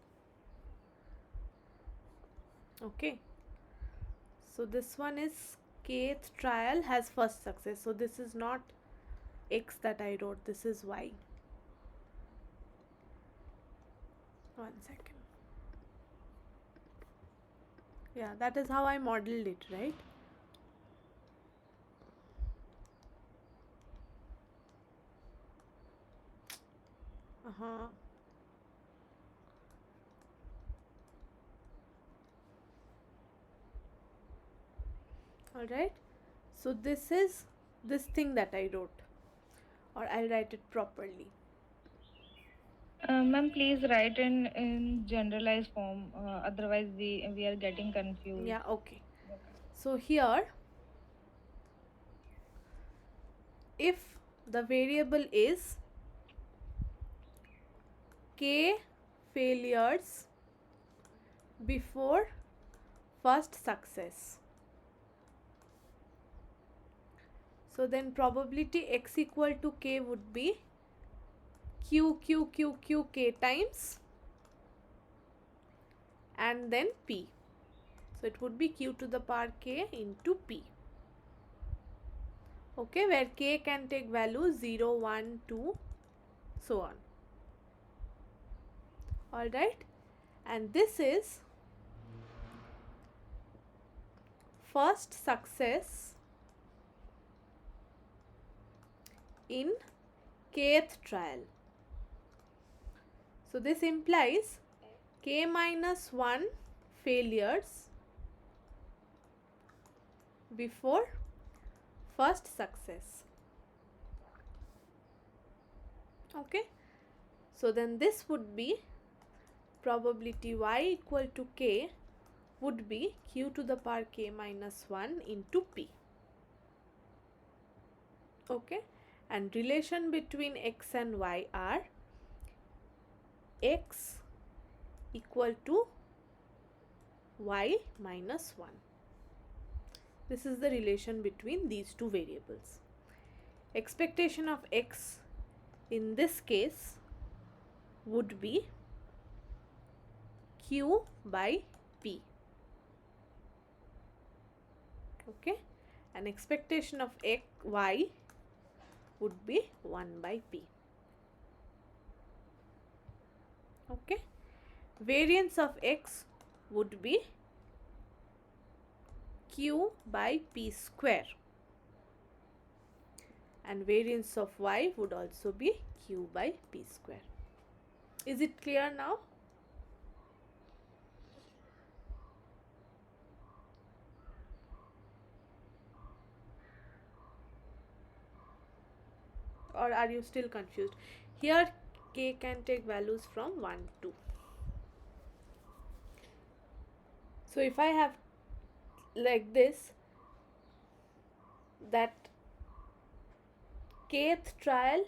Okay, so this one is kth trial has first success, so this is not x that I wrote, this is y. 1 second. Yeah, that is how I modeled it, right? Alright, so this is this thing that I wrote, or I'll write it properly. Ma'am, please write in generalized form. Otherwise, we are getting confused. Yeah, okay. So here, if the variable is k failures before first success, so then probability x equal to k would be q k times and then p. So it would be q to the power k into p. Okay, where k can take values 0, 1, 2, so on. Alright, and this is first success in kth trial. So this implies k minus 1 failures before first success. Okay, so then this would be probability y equal to k would be q to the power k minus 1 into p. Okay, and relation between x and y are x equal to y minus 1. This is the relation between these two variables. Expectation of x in this case would be q by p. Okay, and expectation of y would be 1 by p. Okay, variance of x would be q by p square, and variance of y would also be q by p square. Is it clear now? Or are you still confused? Here k can take values from 1 to. So if I have like this, that kth trial,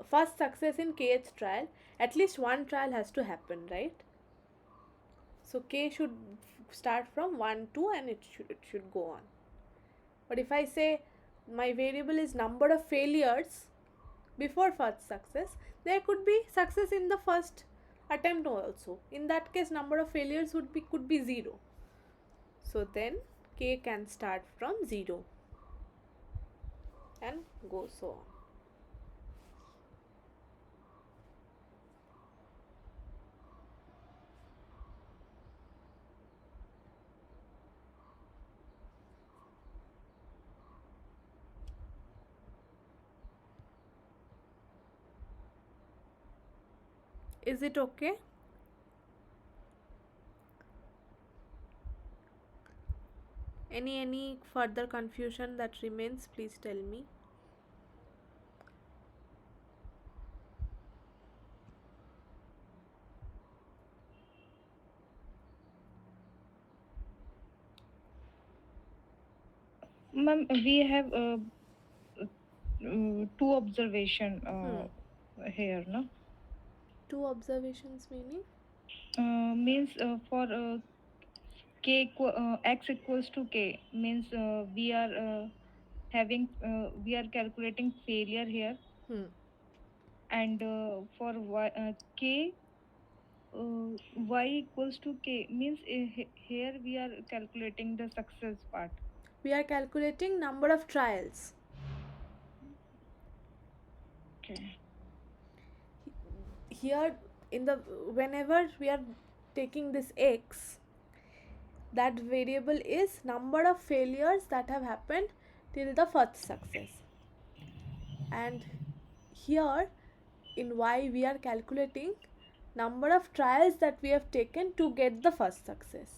first success in kth trial, at least one trial has to happen, right? So k should start from 1 2 and it should go on. But if I say my variable is number of failures before first success, there could be success in the first attempt also. In that case, number of failures could be 0. So then k can start from 0 and go so on. Is it okay? Any further confusion that remains, please tell me. Ma'am, we have two observation here, no? Two observations meaning? Means for x equals to k means we are we are calculating failure here, and for k y equals to k means here we are calculating the success part. We are calculating number of trials. Okay. Here in the whenever we are taking this x, that variable is number of failures that have happened till the first success, and here in y we are calculating number of trials that we have taken to get the first success.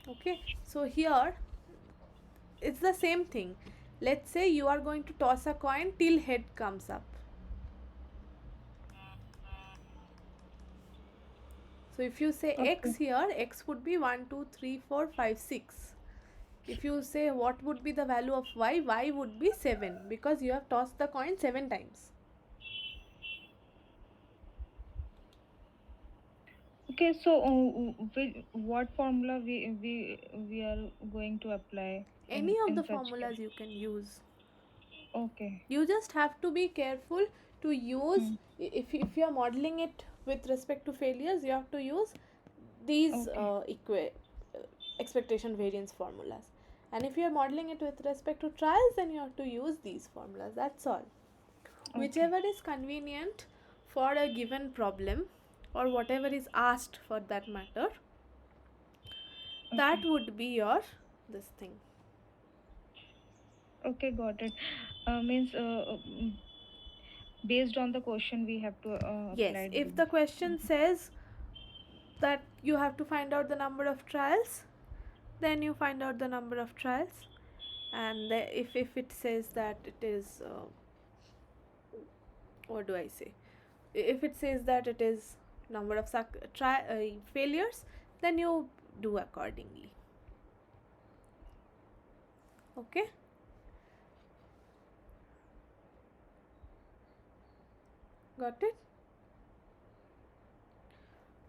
Okay, so here it's the same thing. Let's say you are going to toss a coin till head comes up. So if you say x here, x would be 1 2 3 4 5 6. If you say what would be the value of y, y would be 7, because you have tossed the coin 7 times. Okay, so what formula we are going to apply? Any of in the such formulas case? you can use. Okay. You just have to be careful to use, if you are modeling it with respect to failures, you have to use these expectation variance formulas, and if you are modeling it with respect to trials, then you have to use these formulas. That's all. Whichever is convenient for a given problem, or whatever is asked for that matter, that would be your this thing. Okay, got it. Means based on the question we have to Yes, apply if the question says that you have to find out the number of trials, then you find out the number of trials, and if it says that it is what do I say, if it says that it is number of failures, then you do accordingly. Okay, got it?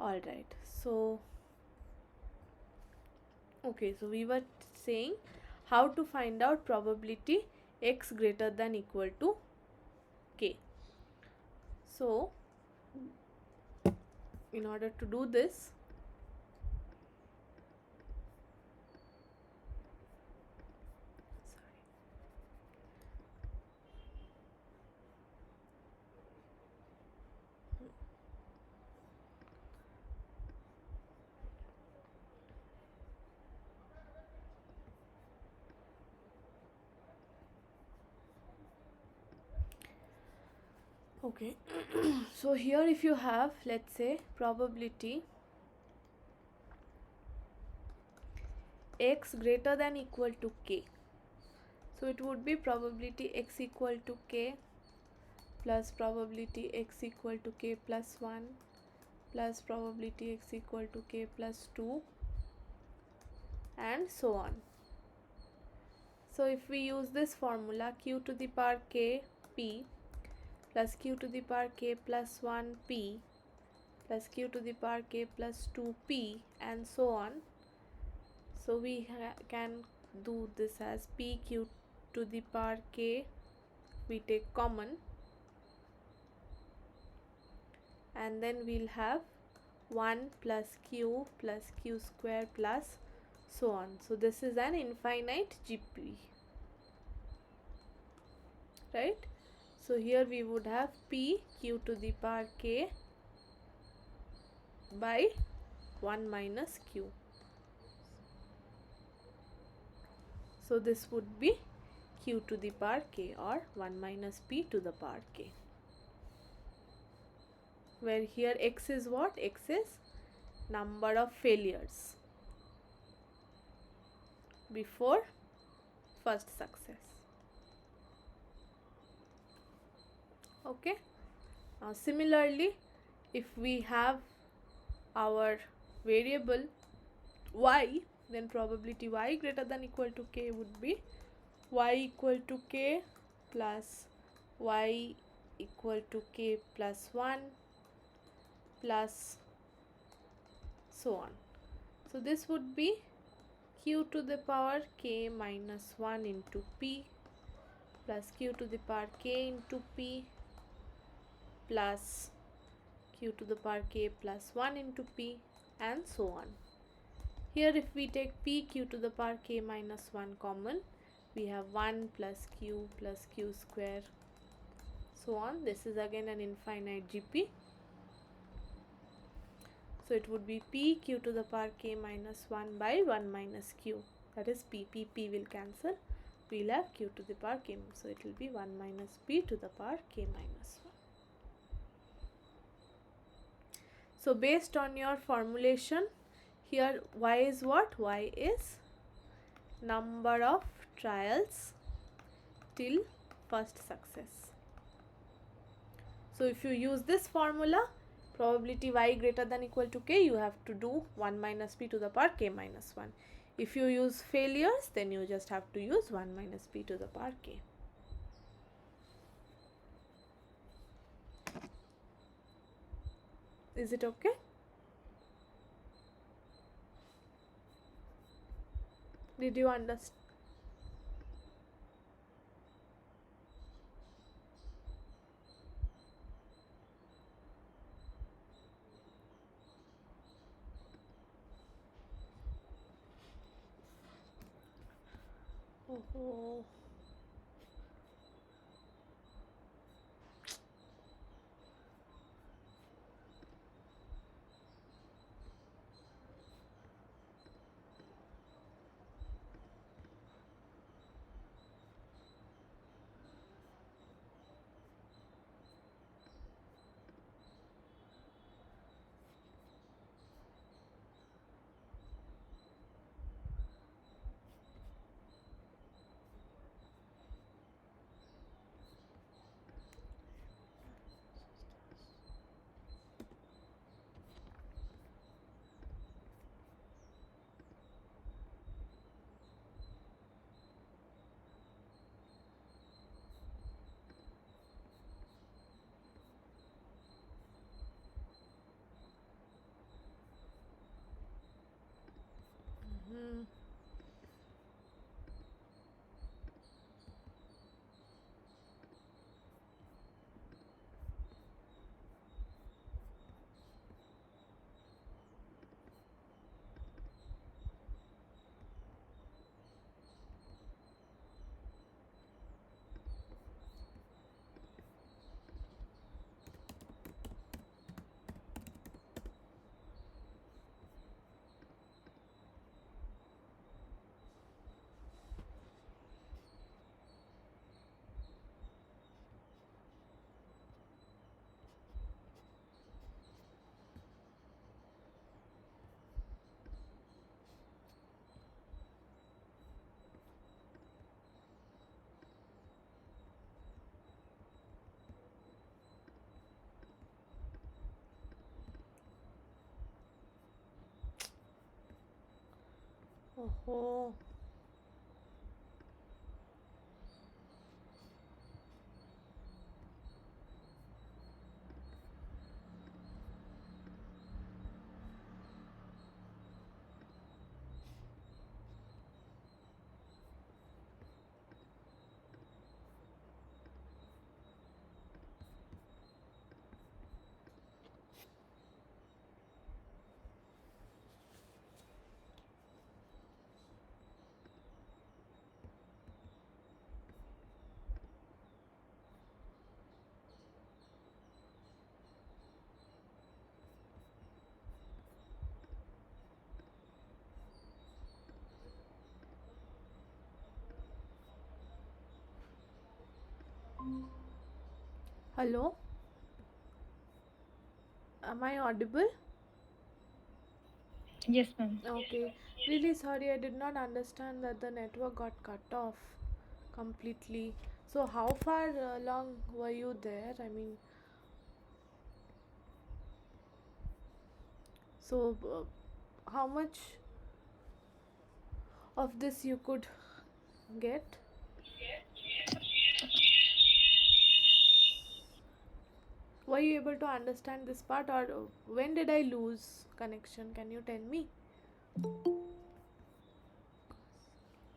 All right, so okay, so we were saying how to find out probability x greater than equal to k. So in order to do this, okay, so here if you have, let's say, probability x greater than equal to k, so it would be probability x equal to k plus probability x equal to k plus 1 plus probability x equal to k plus 2 and so on. So if we use this formula, q to the power k p plus q to the power k plus 1 p plus q to the power k plus 2 p and so on, so we can do this as p q to the power k, we take common, and then we'll have 1 plus q square plus so on. So this is an infinite GP, right? So here we would have p q to the power k by 1 minus q. So this would be q to the power k, or 1 minus p to the power k, where here x is what? X is number of failures before first success. Okay, now similarly, if we have our variable y, then probability y greater than equal to k would be y equal to k plus y equal to k plus 1 plus so on. So this would be q to the power k minus 1 into p plus q to the power k into p plus q to the power k plus 1 into p and so on. Here if we take p q to the power k minus 1 common, we have 1 plus q square so on. This is again an infinite GP. So it would be p q to the power k minus 1 by 1 minus q, that is p will cancel, we'll have q to the power k, so it will be 1 minus p to the power k minus 1. So based on your formulation, here y is what? Y is number of trials till first success. So if you use this formula, probability y greater than equal to k, you have to do 1 minus p to the power k minus 1. If you use failures, then you just have to use 1 minus p to the power k. Is it okay? Did you understand? Oh. Oh. Hello, am I audible? Yes, ma'am. Okay, really sorry, I did not understand that the network got cut off completely. So, how far long were you there? I mean, so how much of this you could get? Were you able to understand this part, or when did I lose connection? Can you tell me?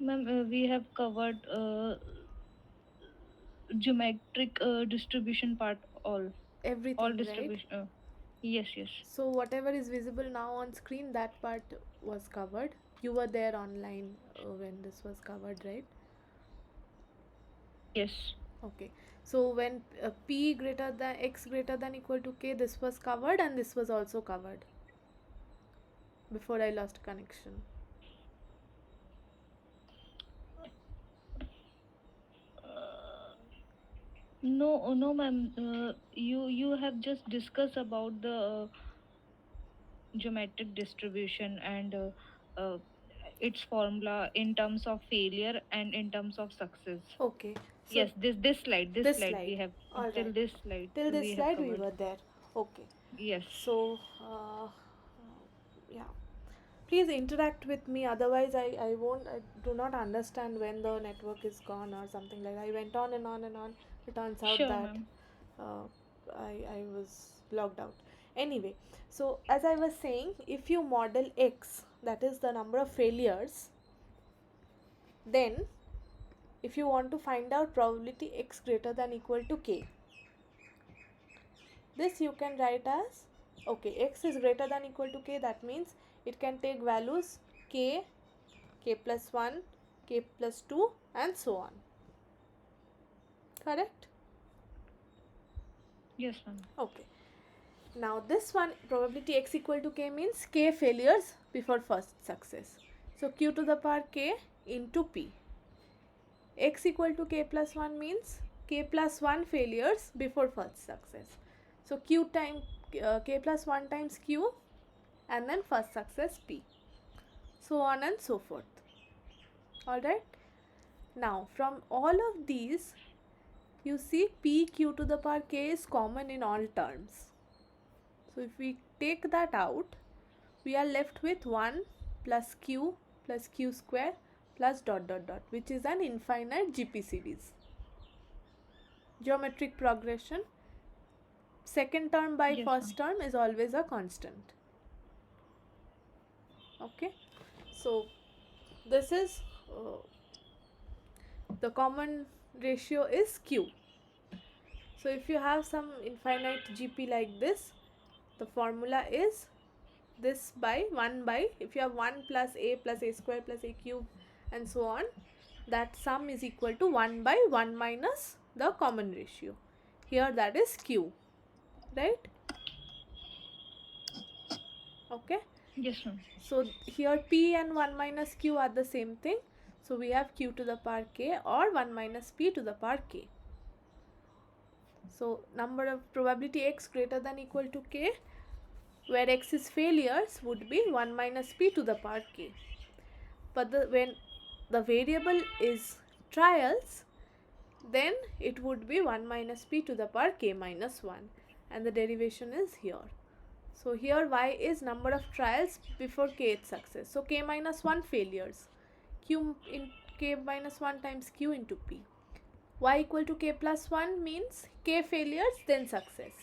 Ma'am, we have covered geometric distribution part, all Everything, right? distribution. Yes, yes, So, whatever is visible now on screen, that part was covered. You were there online when this was covered, right? yes. Okay. So, when p greater than x greater than equal to k, this was covered and this was also covered before I lost connection. No, no, ma'am. You have just discussed about the geometric distribution and its formula in terms of failure and in terms of success. Okay. So, Yes, this this slide we slide. have All till right. this slide Till this we have slide, we covered. were there. Okay. Yes, So, yeah. Please interact with me, otherwise, I won't, I do not understand when the network is gone or something like that. I went on and on and on. It turns out sure, that ma'am. uh, I was logged out. Anyway, so as I was saying, if you model x, that is the number of failures, then if you want to find out probability x greater than equal to k, this you can write as, okay, x is greater than equal to k, that means it can take values k, k plus 1, k plus 2 and so on. Correct? Yes, ma'am. Okay. Now this one, probability x equal to k, means k failures before first success. So q to the power k into p. X equal to k plus 1 means k plus 1 failures before first success. So q time k plus 1 times q and then first success p. So on and so forth. Alright. Now from all of these, you see p q to the power k is common in all terms. So if we take that out, we are left with 1 plus q square plus dot dot dot, which is an infinite GP series. Geometric progression, second term by Yes, ma'am. first term is always a constant. Okay, so this is the common ratio is q. So if you have some infinite GP like this, the formula is this by 1 by, if you have 1 plus a square plus a cube and so on, that sum is equal to 1 by 1 minus the common ratio. Here that is q, right? Okay. Yes, ma'am. So here p and 1 minus q are the same thing. So we have q to the power k or 1 minus p to the power k. So number of probability x greater than equal to k, where x is failures, would be 1 minus p to the power k. But when the variable is trials, then it would be 1 minus p to the power k minus 1, and the derivation is here. So here y is number of trials before kth success. So k minus 1 failures. Q in k minus 1 times q into p. Y equal to k plus 1 means k failures then success.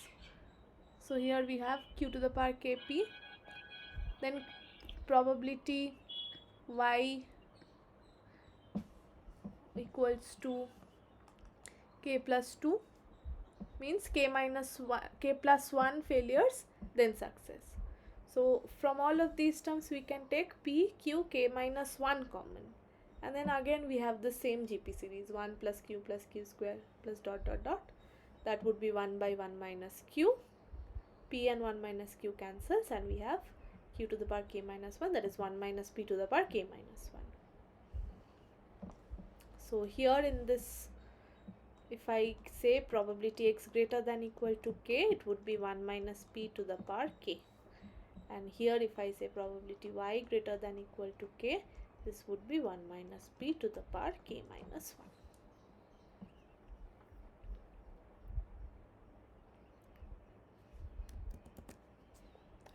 So here we have q to the power kp. Then probability y equals to k plus 2 means k minus 1 k plus 1 failures then success. So from all of these terms we can take p q k minus 1 common, and then again we have the same GP series 1 plus q square plus dot dot dot. That would be 1 by 1 minus q. P and 1 minus q cancels, and we have q to the power k minus 1, that is 1 minus p to the power k minus 1. So here in this, if I say probability x greater than equal to k, it would be 1 minus p to the power k. And here if I say probability y greater than equal to k, this would be 1 minus p to the power k minus 1.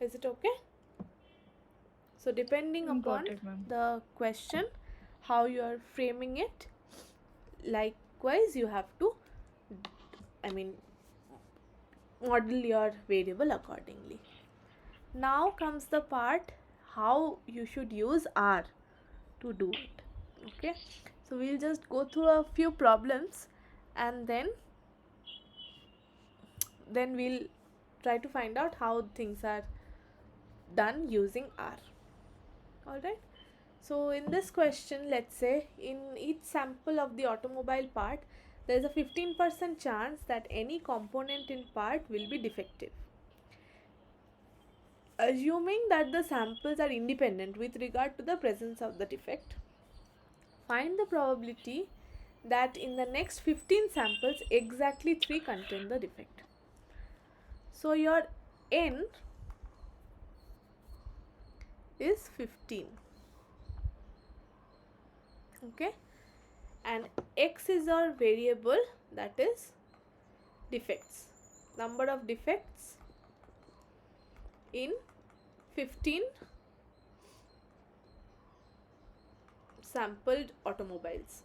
Is it okay? So depending upon the question, how you are framing it, likewise you have to, model your variable accordingly. Now comes the part how you should use R to do it. Okay, so we'll just go through a few problems and then we'll try to find out how things are done using R. Alright, so in this question, let's say in each sample of the automobile part, there is a 15% chance that any component in part will be defective. Assuming that the samples are independent with regard to the presence of the defect, find the probability that in the next 15 samples exactly 3 contain the defect. So your n is 15. Okay, and x is our variable, that is defects, number of defects in 15 sampled automobiles.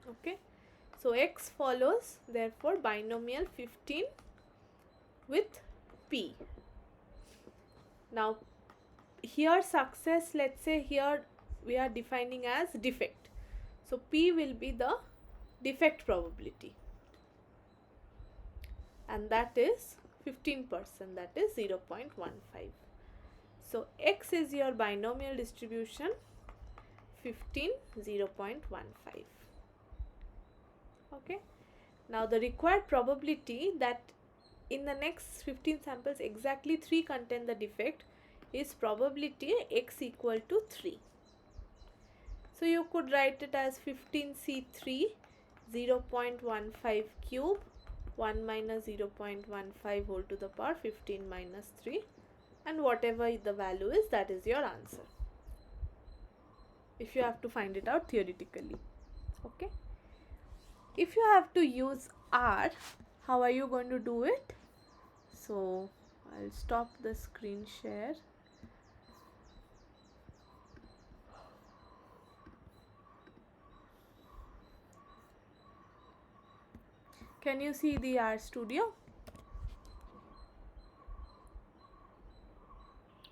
Okay, so x follows therefore binomial 15 with p. Now here success, let's say here we are defining as defect, so p will be the defect probability, and that is 15%, that is 0.15. so x is your binomial distribution 15 0.15. Okay, now the required probability that in the next 15 samples exactly 3 contain the defect is probability x equal to 3. So you could write it as 15c3 0.15 cube 1 minus 0.15 whole to the power 15 minus 3, and whatever the value is, that is your answer if you have to find it out theoretically. Okay, if you have to use R, how are you going to do it? So I'll stop the screen share. Can you see the R Studio?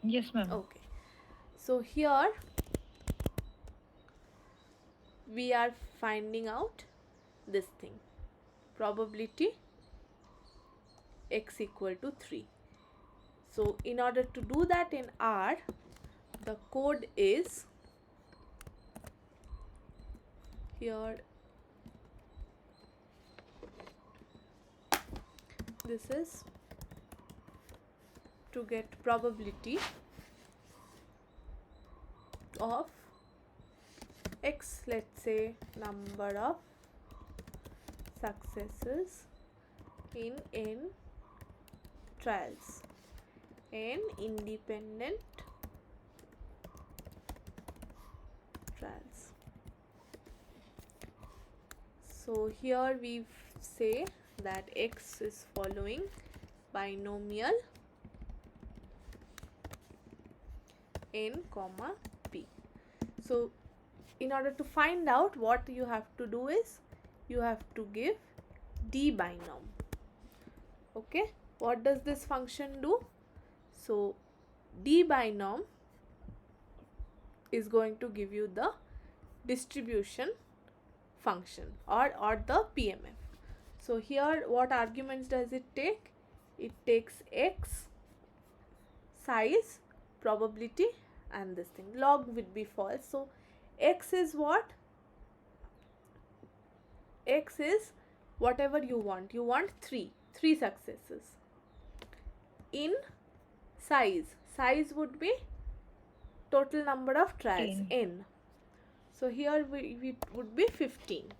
Yes, ma'am. Okay, so here we are finding out this thing, probability x equal to 3. So in order to do that in R, the code is here, this is to get probability of x, let's say number of successes in n trials, n independent trials. So here we say that x is following binomial n comma p. So in order to find out, what you have to do is you have to give d binom. Okay, what does this function do? So d binom is going to give you the distribution function or the PMF. So here what arguments does it take? It takes x, size, probability, and this thing. Log would be false. So x is what? X is whatever you want. You want three successes. In size would be total number of trials, 10. n. So here we would be 15.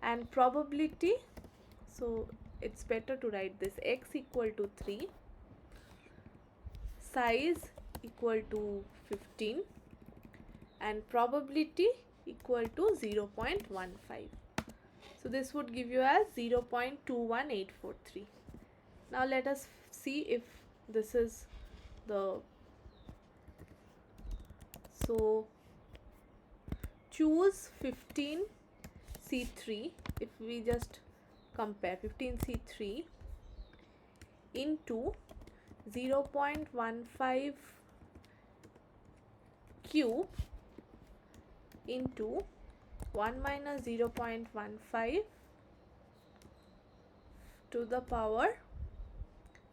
And probability, so it's better to write this x equal to 3, size equal to 15, and probability equal to 0.15. So this would give you as 0.21843. Now let us see if this is the, so choose 15C3. If we just compare 15C3 into 0.15 cube into 1 minus 0.15 to the power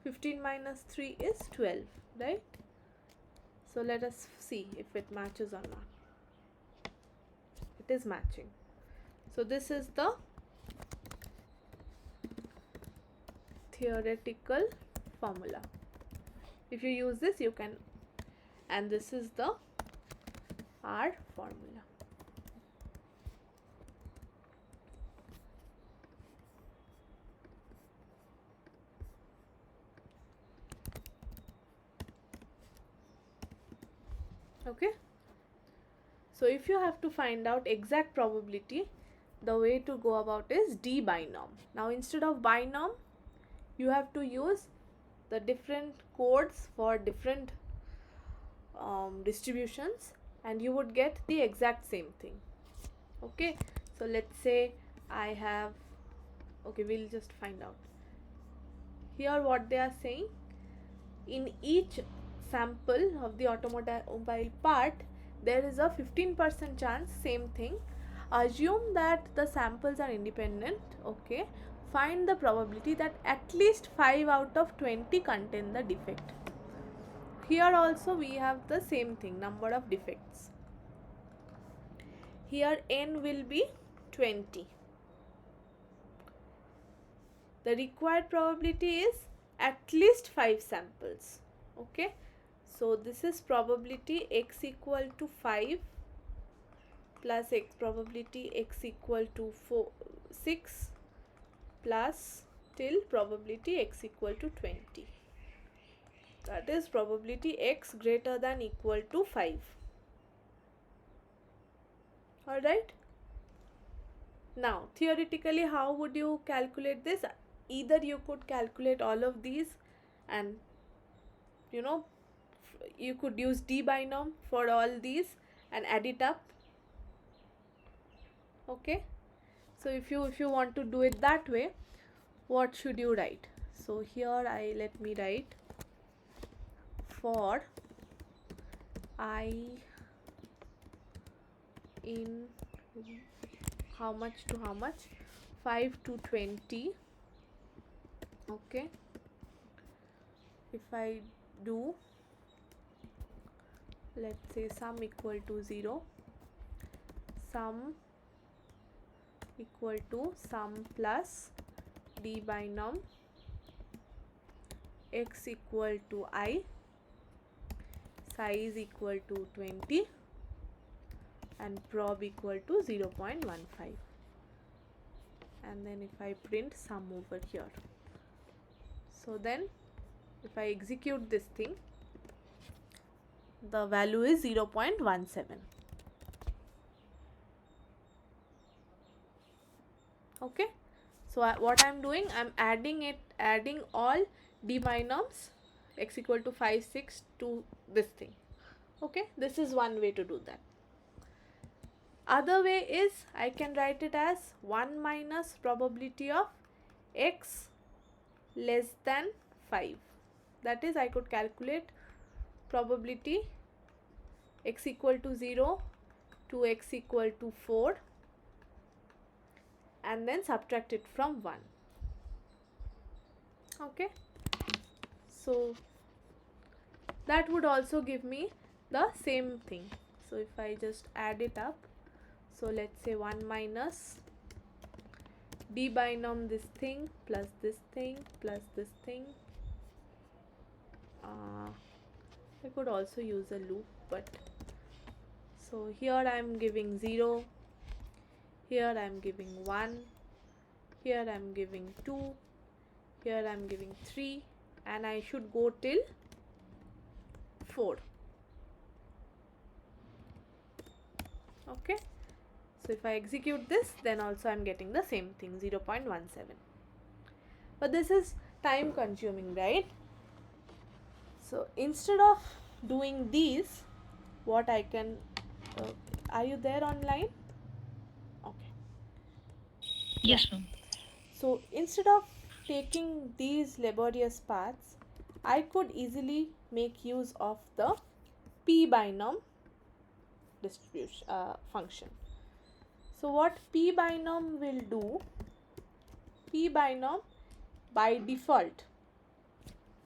15 minus 3 is 12, right? So let us see if it matches or not. It is matching. So this is the theoretical formula. If you use this, you can, and this is the R formula. Okay. So if you have to find out exact probability, the way to go about is d binom. Now instead of binom, you have to use the different codes for different distributions, and you would get the exact same thing. Okay, so let's say I have, okay, we'll just find out. Here what they are saying, in each sample of the automobile part, there is a 15% chance, same thing. Assume that the samples are independent. Okay, find the probability that at least 5 out of 20 contain the defect. Here also we have the same thing, number of defects. Here n will be 20. The required probability is at least 5 samples. Okay, so this is probability x equal to 5 plus x probability x equal to 6 plus till probability x equal to 20. That is probability x greater than equal to 5. Alright. Now theoretically, how would you calculate this? Either you could calculate all of these, and you could use d binom for all these and add it up. Okay, so if you want to do it that way, what should you write? So here let me write for I in how much to how much, 5 to 20. Okay, if I do, let's say sum equal to 0, sum equal to sum plus d binom x equal to I, size equal to 20, and prob equal to 0.15, and then if I print sum over here, so then if I execute this thing, the value is 0.17. Okay, so what I'm doing, I'm adding all d binoms x equal to 5, 6 to this thing. Okay, this is one way to do that. Other way is I can write it as 1 minus probability of x less than 5. That is, I could calculate probability x equal to 0 to x equal to 4 and then subtract it from 1. Okay, so that would also give me the same thing. So if I just add it up, so let's say 1 minus d binom this thing plus this thing plus this thing. I could also use a loop, but so here I am giving 0, here I am giving 1, here I am giving 2, here I am giving 3, and I should go till 4. Okay, so if I execute this, then also I am getting the same thing, 0.17. But this is time consuming, right? So instead of doing these, what I can are you there online? Okay. Yes, ma'am. So instead of taking these laborious paths, I could easily make use of the p binom distribution function. So what p binom will do, p binom by default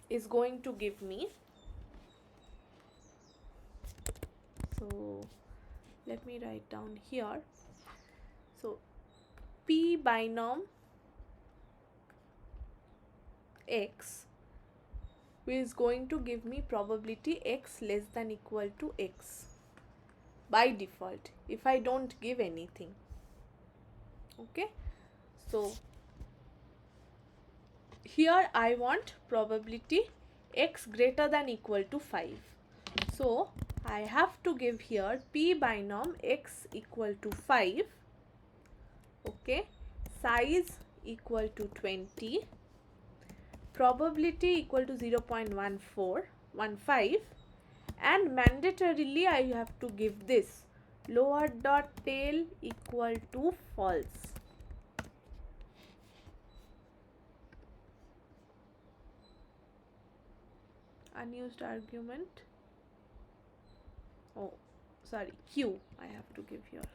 is going to give me, so let me write down here. So p binom x is going to give me probability x less than equal to x by default if I don't give anything. Okay, so here I want probability x greater than equal to 5. So I have to give here p binom x equal to 5. Okay, size equal to 20, probability equal to 0.1415, and mandatorily I have to give this lower dot tail equal to false. Unused argument, oh sorry, q I have to give here.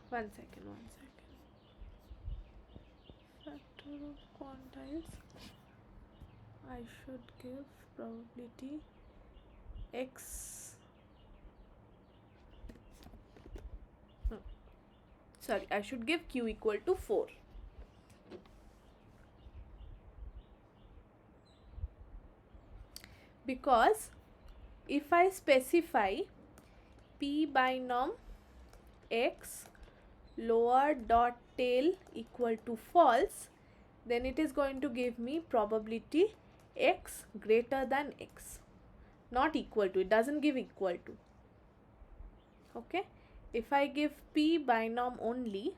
One second. Factor of quantiles, I should give probability x, no, sorry, I should give q equal to 4. Because if I specify p binom x lower dot tail equal to false, then it is going to give me probability x greater than x, not equal to, it doesn't give equal to. Okay, if I give p binom only,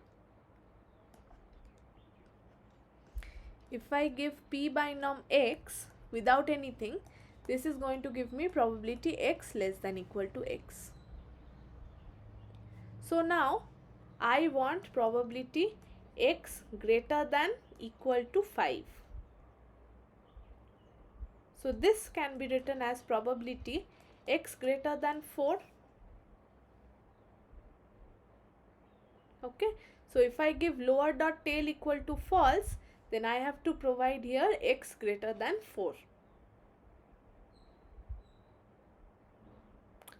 if I give p binom x without anything, this is going to give me probability x less than equal to x. So now I want probability x greater than equal to 5. So this can be written as probability x greater than 4. Okay, so if I give lower dot tail equal to false, then I have to provide here x greater than 4.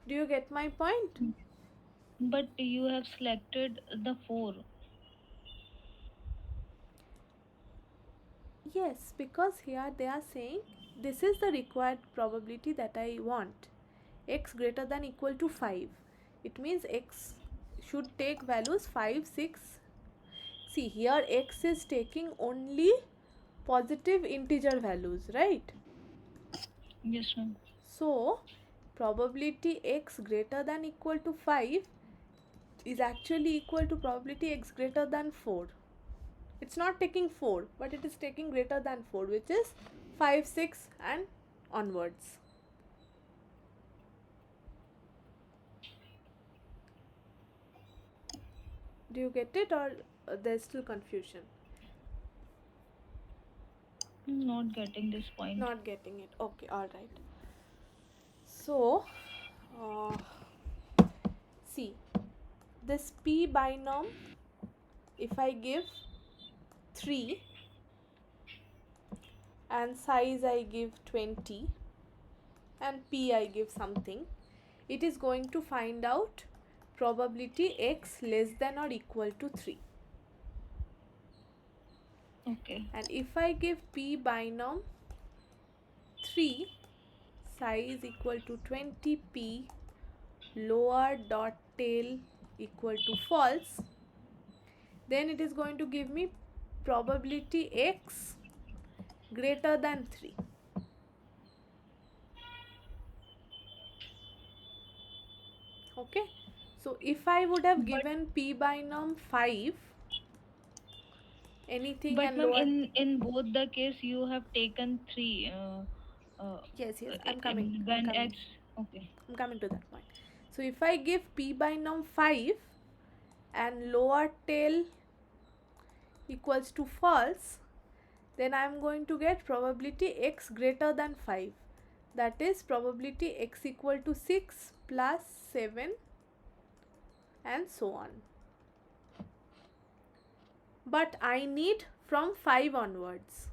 Do you get my point? But you have selected the 4. Yes, because here they are saying this is the required probability that I want, x greater than equal to 5. It means x should take values 5, 6. See, here x is taking only positive integer values, right? Yes, ma'am. So probability x greater than equal to 5 is actually equal to probability x greater than 4. It's not taking 4, but it is taking greater than 4, which is 5, 6 and onwards. Do you get it, or there's still confusion? I'm not getting this point. Not getting it. Okay, alright. So, uh, see, this p binom, if I give 3 and size I give 20 and p I give something, it is going to find out probability x less than or equal to 3. Okay. And if I give p binom 3, size equal to 20p, lower dot tail equal to false, then it is going to give me probability x greater than 3. Okay, so if I would have But given p binom 5, anything but and ma'am, lower. in both the case you have taken 3 Yes, I'm coming. when x. Okay. I'm coming to that point. So if I give p binom 5 and lower tail equals to false, then I am going to get probability x greater than 5. That is probability x equal to 6 plus 7 and so on. But I need from 5 onwards.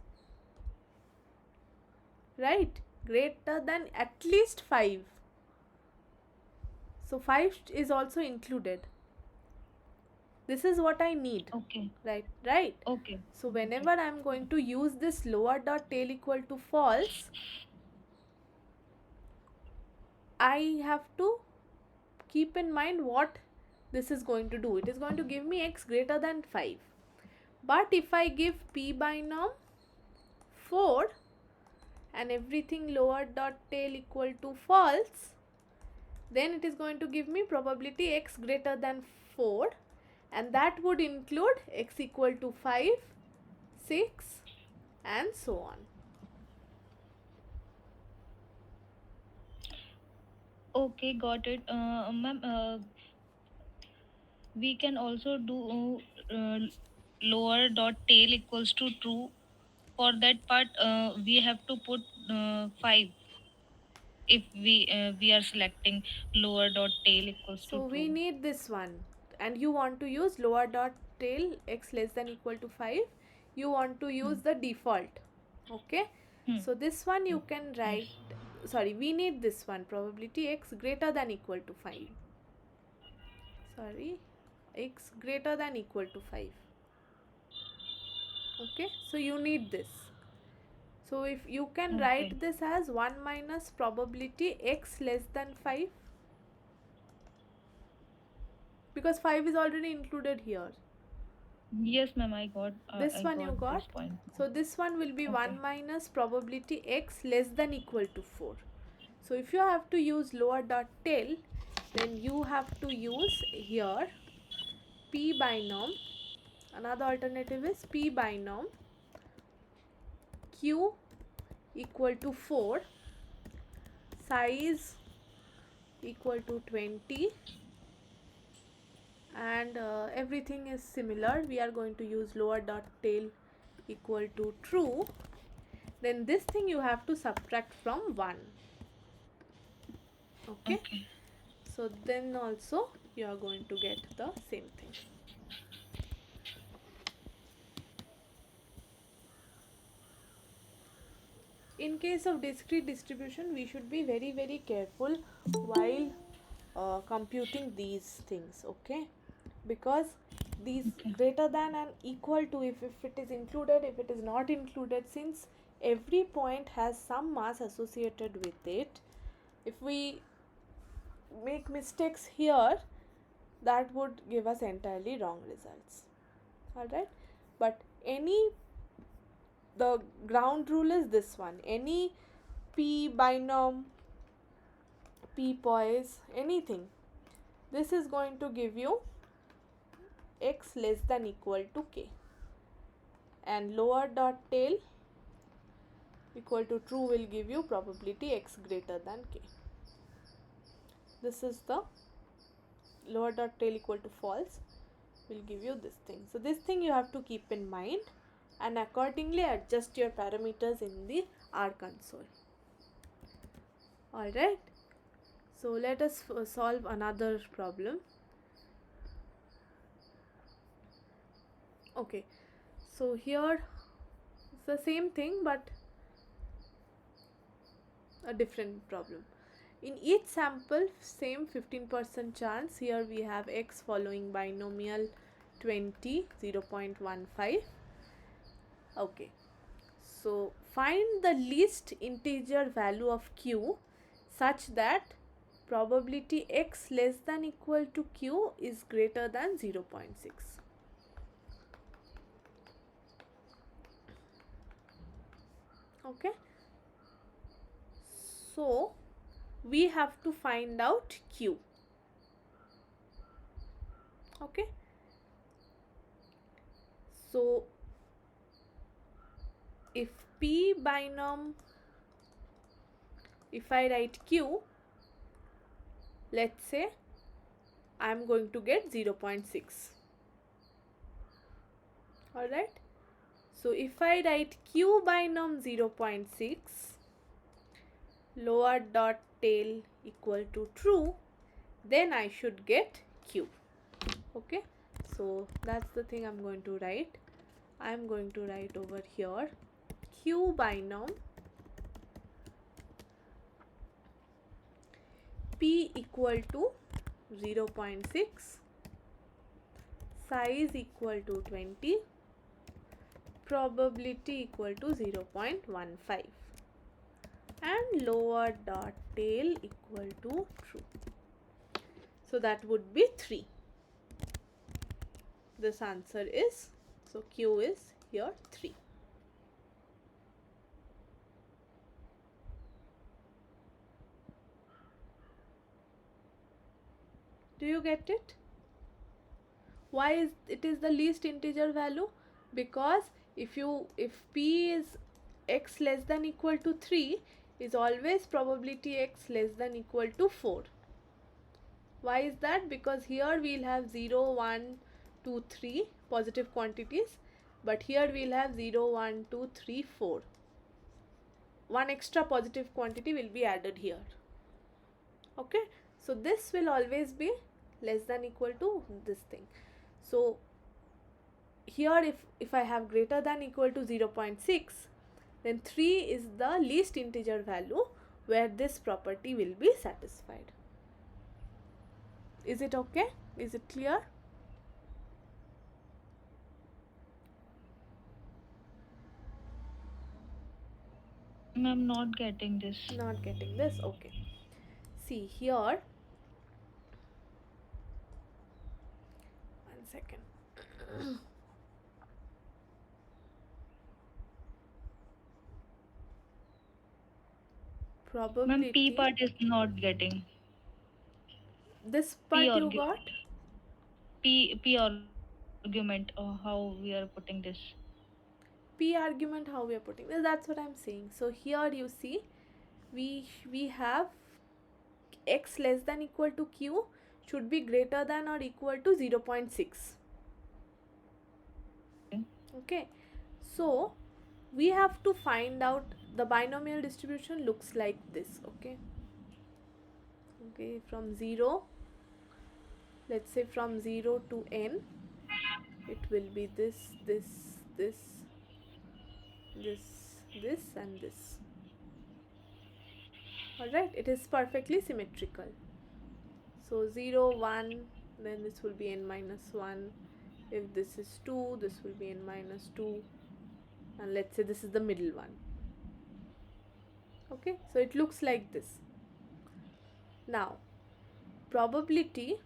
Right? Greater than at least 5. So 5 is also included. This is what I need. Okay. Right. Okay. So whenever I am going to use this lower dot tail equal to false, I have to keep in mind what this is going to do. It is going to give me x greater than 5. But if I give p binom 4 and everything lower dot tail equal to false, then it is going to give me probability x greater than 4, and that would include x equal to 5, 6 and so on. Okay, got it. Ma'am, we can also do lower dot tail equals to true. For that part, we have to put 5 if we are selecting lower dot tail equals to So we true. need this one, and you want to use lower dot tail x less than equal to 5. You want to use the default. Okay, Hmm. so this one you can write. Sorry, we need this one, probability x greater than equal to 5. Sorry, x greater than equal to 5. Okay, so you need this. So if you can Okay. write this as 1 minus probability x less than 5, because 5 is already included here. Yes, ma'am, I got. This I one you got got. this point. So this one will be 1 Okay. minus probability x less than equal to 4. So if you have to use lower dot tail, then you have to use here p binom. Another alternative is p binom q equal to 4, size equal to 20, and everything is similar. We are going to use lower dot tail equal to true. Then this thing you have to subtract from 1. Okay, so then also you are going to get the same thing. In case of discrete distribution, we should be very very careful while computing these things. Okay, because these greater than and equal to, if it is included, if it is not included, since every point has some mass associated with it, if we make mistakes here, that would give us entirely wrong results. Alright, but the ground rule is this one: any p binom, p poise, anything, this is going to give you x less than equal to k, and lower dot tail equal to true will give you probability x greater than k. This is the lower dot tail equal to false will give you this thing. So this thing you have to keep in mind and accordingly adjust your parameters in the R console. Alright, so let us solve another problem. Okay, so here it's the same thing but a different problem. In each sample, same 15% chance. Here we have x following binomial 20, 0.15. Okay, so find the least integer value of q such that probability x less than equal to q is greater than 0.6. Okay, so we have to find out q. Okay, so if p binom, if I write q, let's say I am going to get 0.6. Alright, so if I write q binom 0.6, lower dot tail equal to true, then I should get q. Okay, so that's the thing I'm going to write. I'm going to write over here q binom p equal to 0.6, size equal to 20, probability equal to 0.15, and lower dot tail equal to true. So that would be 3. This answer is, so q is here 3. Do you get it? Why is it is the least integer value? Because if p is x less than equal to 3, is always probability x less than equal to 4. Why is that? Because here we'll have 0, 1, 2, 3 positive quantities, but here we'll have 0, 1, 2, 3, 4. One extra positive quantity will be added here. Okay, so this will always be less than equal to this thing. So here if I have greater than equal to 0.6, then 3 is the least integer value where this property will be satisfied. Is it okay? Is it clear? I'm not getting this. Not getting this? Okay. See here. 1 second. Probability. Ma'am, P part is not getting. This part P you got? P argument, or how we are putting this. P argument, how we are putting this, that's what I'm saying. So here you see we have x less than equal to q should be greater than or equal to 0.6. Okay, so we have to find out the binomial distribution looks like this. Okay, from 0, let's say from 0 to n, it will be this and this. Alright, it is perfectly symmetrical. So 0, 1, then this will be n minus 1. If this is 2, this will be n minus 2. And let's say this is the middle one. Okay, so it looks like this. Now, probability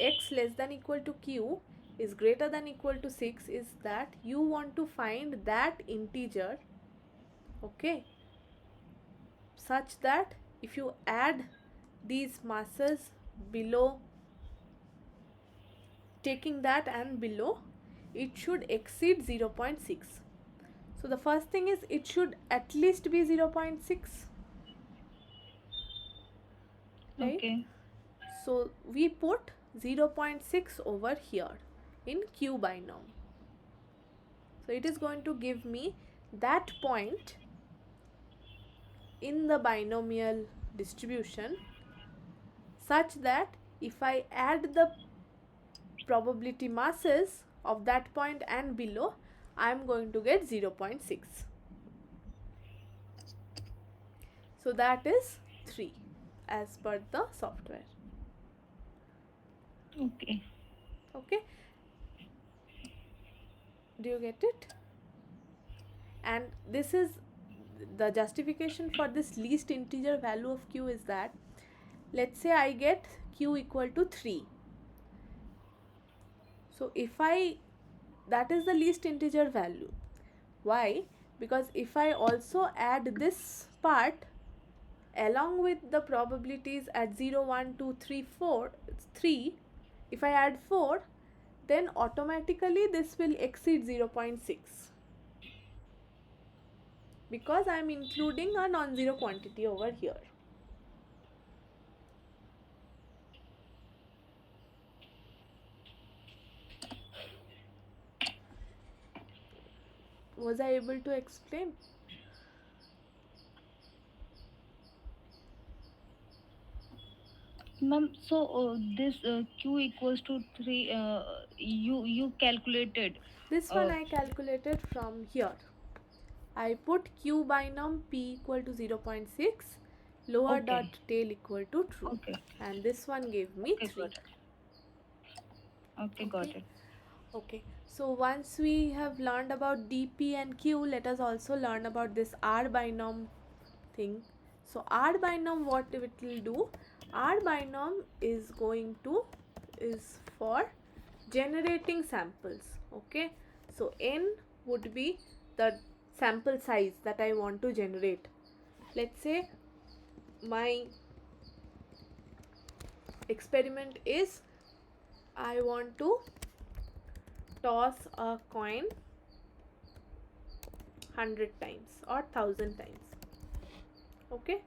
x less than equal to q is greater than equal to 6 is that you want to find that integer, okay, such that if you add these masses below taking that and below, it should exceed 0.6. So the first thing is it should at least be 0.6, right? Okay. So we put 0.6 over here in Q binom. So it is going to give me that point in the binomial distribution such that if I add the probability masses of that point and below, I am going to get 0.6. So that is 3 as per the software. Okay. Okay, do you get it? And this is the justification for this least integer value of Q is that, let's say I get Q equal to 3. So if that is the least integer value. Why? Because if I also add this part along with the probabilities at 0, 1, 2, 3, 4, 3, if I add 4, then automatically this will exceed 0.6 because I am including a non-zero quantity over here. Was I able to explain? Ma'am, so this Q equals to 3, you calculated. This one I calculated from here. I put Q binom P equal to 0.6, lower Okay. dot tail equal to true. Okay. And this one gave me Okay, 3. got it. Okay, got Okay. it. Okay, so once we have learned about DP and Q, let us also learn about this R binom thing. So R binom, what it will do? R binom is for generating samples. Okay, so N would be the sample size that I want to generate. Let's say my experiment is I want to toss a coin 100 times or 1000 times. Okay,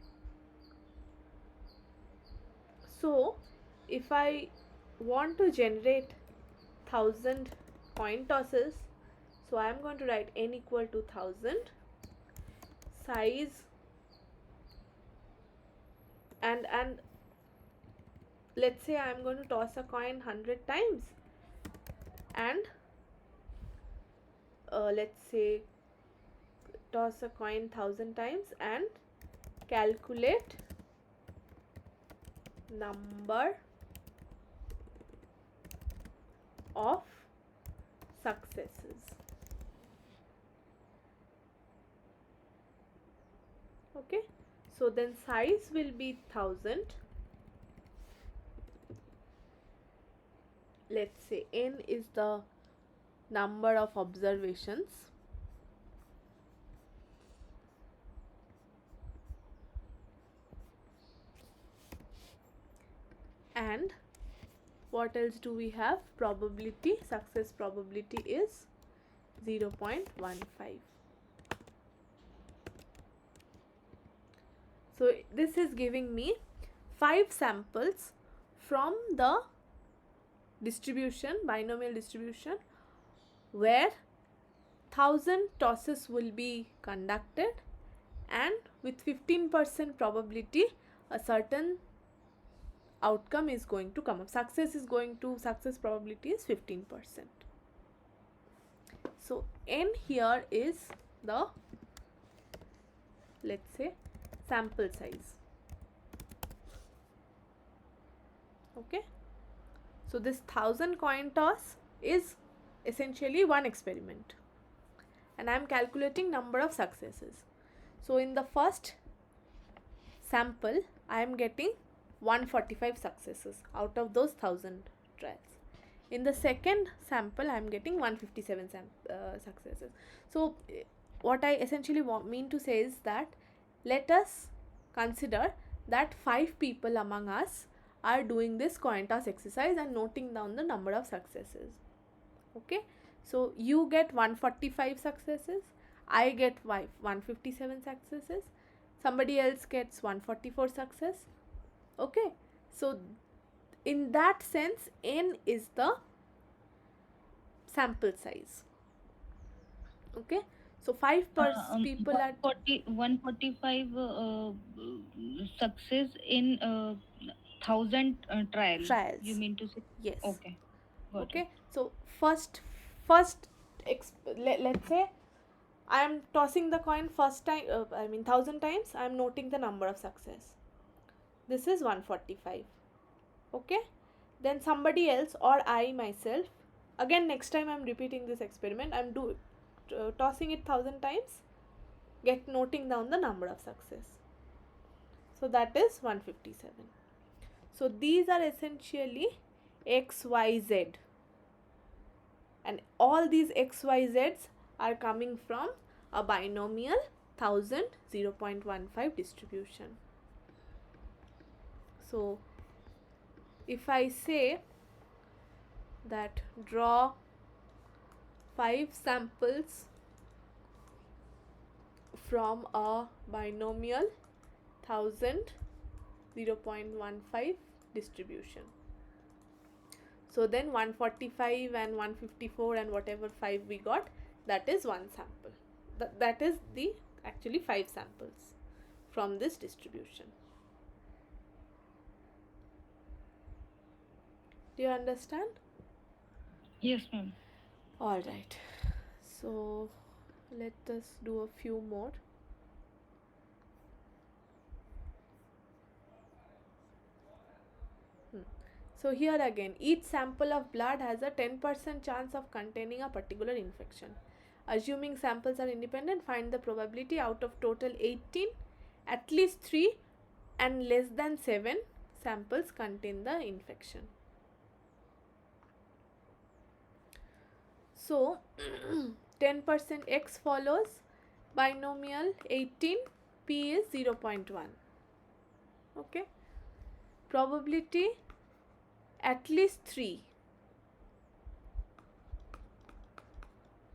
so if I want to generate 1000 coin tosses, so I am going to write n equal to 1000, size, and let's say I am going to toss a coin 100 times, and let's say toss a coin 1000 times and calculate number of successes. Okay, so then size will be 1000. Let's say n is the number of observations, and what else do we have? Probability, success probability is 0.15. So this is giving me 5 samples from the distribution, binomial distribution, where 1000 tosses will be conducted, and with 15% probability a certain outcome is going to come up. Success probability is 15%. So n here is the, let's say, sample size. Okay, so this 1000 coin toss is essentially one experiment, and I am calculating number of successes. So in the first sample I am getting 145 successes out of those 1000 trials. In the second sample I am getting 157 successes. So what I essentially mean to say is that let us consider that 5 people among us are doing this coin toss exercise and noting down the number of successes. Okay, so you get 145 successes, I get 157 successes, somebody else gets 144 success. Okay, so in that sense, n is the sample size. Okay, so 5 people are 145 success in 1000 trial. trials. You mean to say? Yes. Okay, got Okay, it. so first let's say I am tossing the coin first time, 1000 times. I am noting the number of success. This is 145. Okay, then somebody else or I myself, again next time I am repeating this experiment, I am tossing it 1000 times, get noting down the number of success. So that is 157. So these are essentially XYZ, and all these XYZs are coming from a binomial 1000 0.15 distribution. So if I say that draw 5 samples from a binomial 1000 0.15 distribution, so then 145 and 154 and whatever 5 we got, that is one sample. That is the actually 5 samples from this distribution. Do you understand? Yes, ma'am. All right. So let us do a few more. So here again, each sample of blood has a 10% chance of containing a particular infection. Assuming samples are independent, find the probability out of total 18, at least 3 and less than 7 samples contain the infection. So 10% X follows binomial 18, P is 0.1. Okay, probability at least 3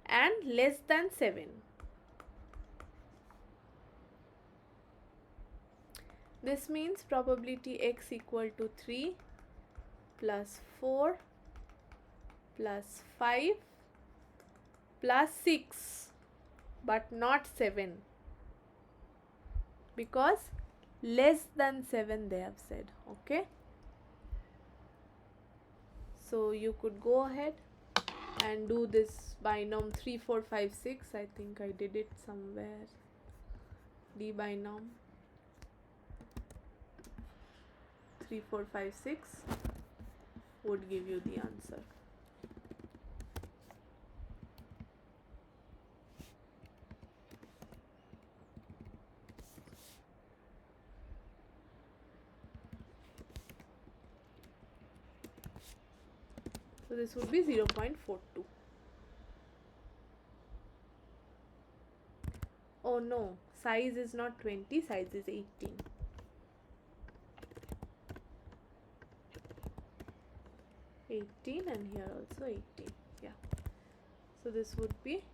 and less than 7. This means probability X equal to 3 plus 4 plus 5 plus 6, but not 7, because less than 7 they have said. Okay, so you could go ahead and do this binom 3 4 5 6. I think I did it somewhere. D binom 3 4 5 6 would give you the answer. So this would be 0.42. Oh no, size is not 20, size is 18. 18 and here also 18. Yeah. So this would be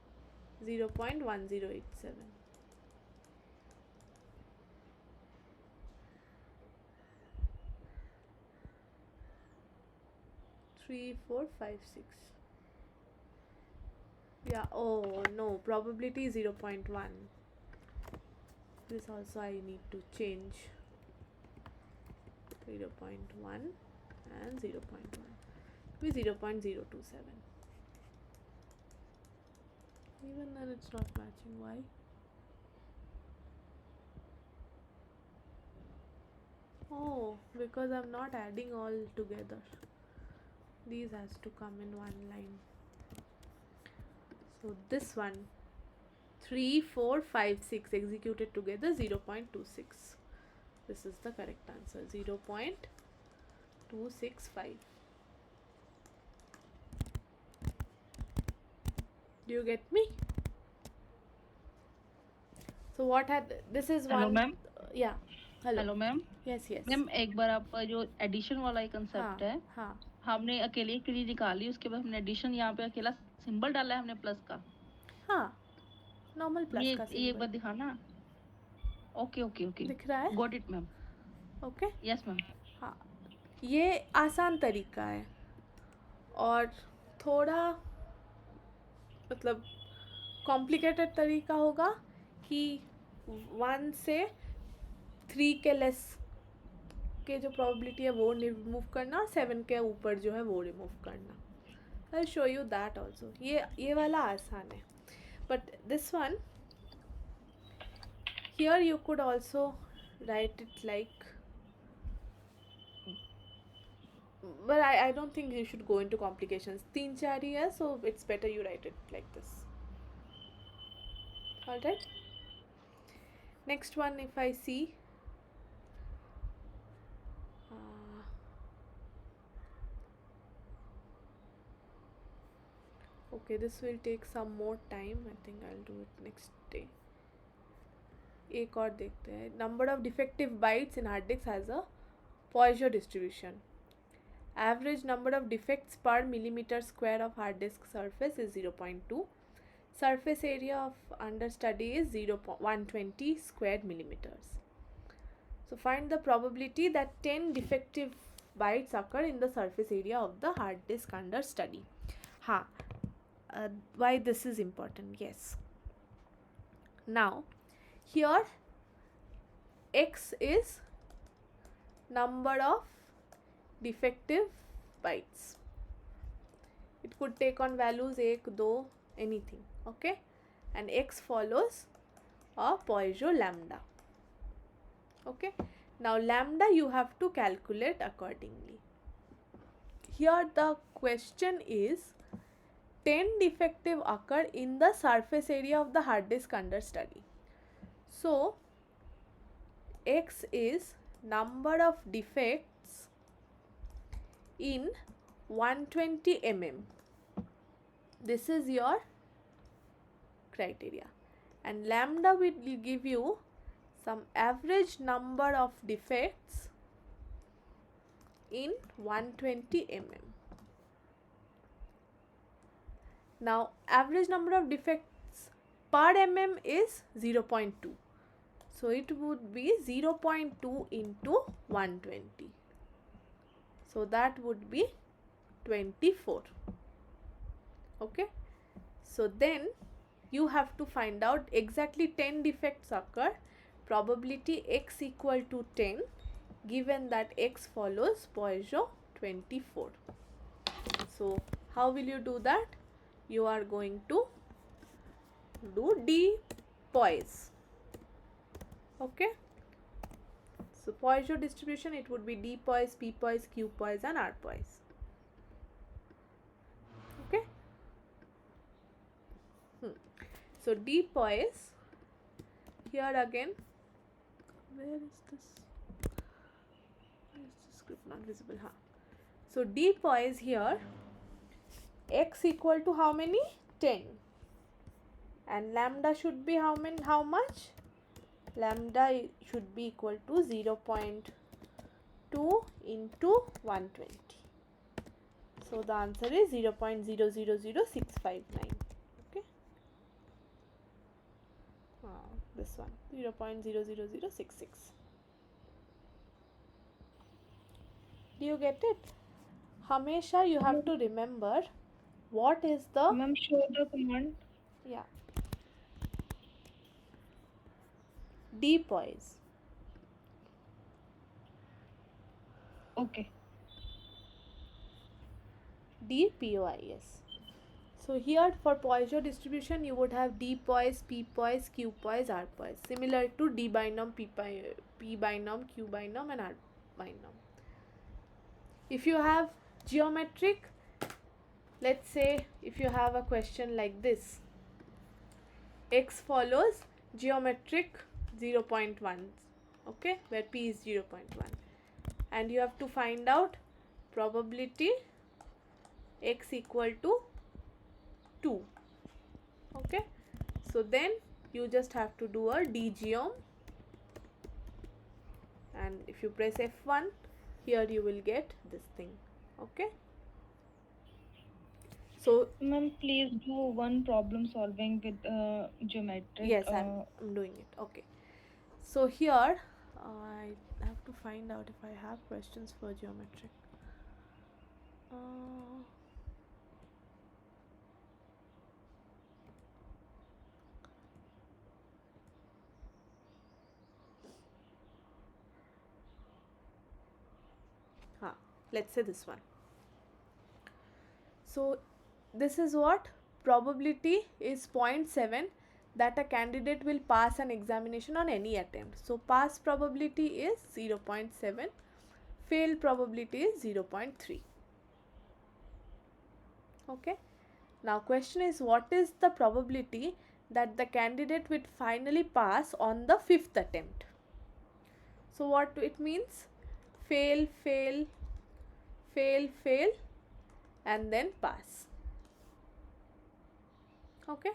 0.1087. 3 4 5 6. Yeah, oh no, probability 0.1. This also I need to change. 0.1 and 0.1 be 0.027. Even then it's not matching. Why? Oh, because I'm not adding all together. These has to come in one line. So this one 3 4 5 6 executed together 0.26. This is the correct answer, 0.265. Do you get me? So what had this is Hello, one. ma'am. Yeah. Hello. Hello ma'am. Yes yes. Ma'am एक बार आपका जो addition वाला ही हाँ concept है, हाँ हमने अकेले के लिए निकाली, उसके बाद हमने एडिशन यहाँ पे अकेला सिंबल डाला है हमने प्लस का। हाँ, नॉर्मल प्लस का ये एक बार सिंबल दिखाना। ओके ओके ओके, दिख रहा है. Got it ma'am. Okay. Yes ma'am. हाँ, ये आसान तरीका है और थोड़ा मतलब कॉम्प्लिकेटेड तरीका होगा कि 1 से 3 के लेस के जो प्रोबेबिलिटी है वो रिमूव करना, 7 के ऊपर जो है वो रिमूव करना. I show you that also. ये वाला आसान है, but this one here you could also write it like, but I don't think you should go into complications. 3-4 ही है, so it's better you write it like this. Alright, next one if I see okay, this will take some more time. I think I'll do it next day. एक और देखते हैं. Number of defective bytes in hard disk has a Poisson distribution. Average number of defects per millimeter square of hard disk surface is 0.2. Surface area of understudy is 120 square millimeters. So find the probability that 10 defective bytes occur in the surface area of the hard disk under study. हाँ, why this is important? Yes. Now, here x is number of defective bytes. It could take on values 1, 2, anything. Okay, and x follows a Poisson lambda. Okay, now lambda you have to calculate accordingly. Here the question is 10 defective occur in the surface area of the hard disk under study. So x is number of defects in 120 mm. This is your criteria, and lambda will give you some average number of defects in 120 mm. Now average number of defects per mm is 0.2, so it would be 0.2 into 120, so that would be 24. Okay, so then you have to find out exactly 10 defects occur, probability x equal to 10, given that x follows Poisson 24. So how will you do that? You are going to do d poise. Okay, so Poisson distribution, it would be d poise, p poise, q poise and r poise. Okay, so d poise, here again, where is this? Where is the script not visible? Huh. So d poise here, x equal to how many? 10, and lambda should be how much? Lambda should be equal to 0.2 into 120. So the answer is 0.000659. Okay, this one 0.00066. Do you get it? Hamesha you have to remember what is the Ma'am, show the command. yeah, d poise. Okay. D poise. So here for Poisson distribution you would have d poise, p poise, q poise, r poise, similar to d binom, p binom, q binom and r binom. If you have geometric, let's say if you have a question like this, x follows geometric 0.1, okay, where p is 0.1, and you have to find out probability x equal to 2. Okay, so then you just have to do a dgeom and if you press F1, here you will get this thing. Okay, so Ma'am, please do one problem solving with geometric. yes, I'm doing it. Okay, so here I have to find out if I have questions for geometric. uh, let's say this one. So this is what probability is 0.7 that a candidate will pass an examination on any attempt. So pass probability is 0.7, fail probability is 0.3. Okay, now question is, what is the probability that the candidate will finally pass on the 5th attempt? So what it means? Fail, fail, fail, fail, and then pass. Okay,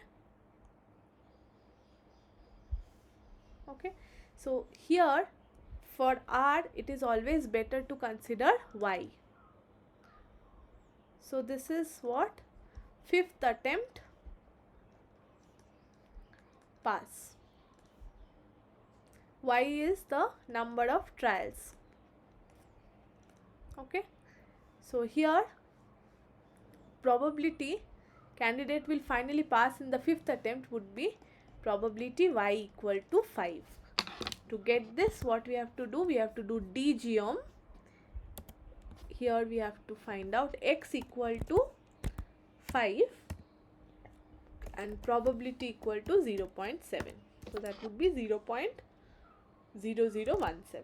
okay, so here for R it is always better to consider Y. So this is what 5th attempt pass. Y is the number of trials. Okay, so here probability candidate will finally pass in the 5th attempt would be probability Y equal to 5. To get this, what we have to do? We have to do dgeom. Here we have to find out x equal to 5 and probability equal to 0.7. So that would be 0.0017.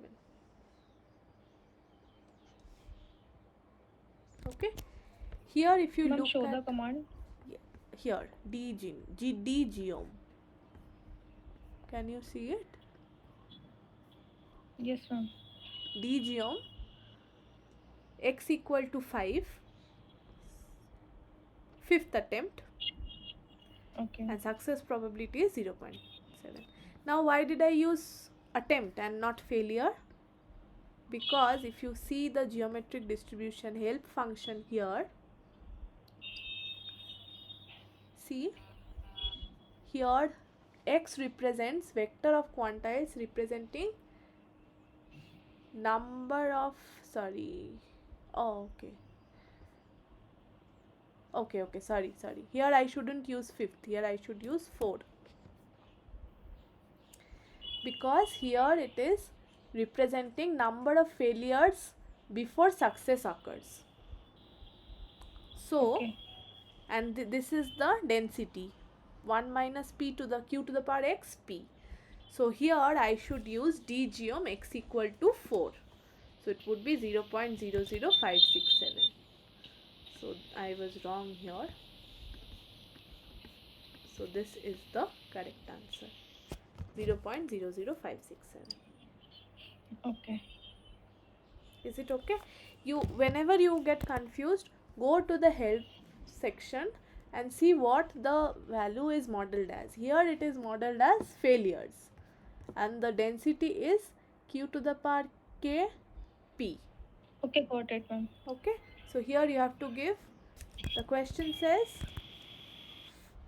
Okay, here if you Ma'am, look show the at command. here dgeom, can you see it? Yes, ma'am. Dgeom x equal to 5, 5th attempt, Okay. and success probability is 0.7. Now why did I use attempt and not failure? Because if you see the geometric distribution help function here, see here x represents vector of quantiles representing number of sorry, here I shouldn't use 5th, here I should use 4, because here it is representing number of failures before success occurs. So Okay. and this is the density 1 minus p to the q to the power x p. So here I should use dgeom x equal to 4. So it would be 0.00567. So I was wrong here. So this is the correct answer, 0.00567. Okay. Is it okay? You, whenever you get confused, go to the help section and see what the value is modeled as. Here it is modeled as failures and the density is q to the power k p. Okay, got it, ma'am. Okay, so here you have to give, the question says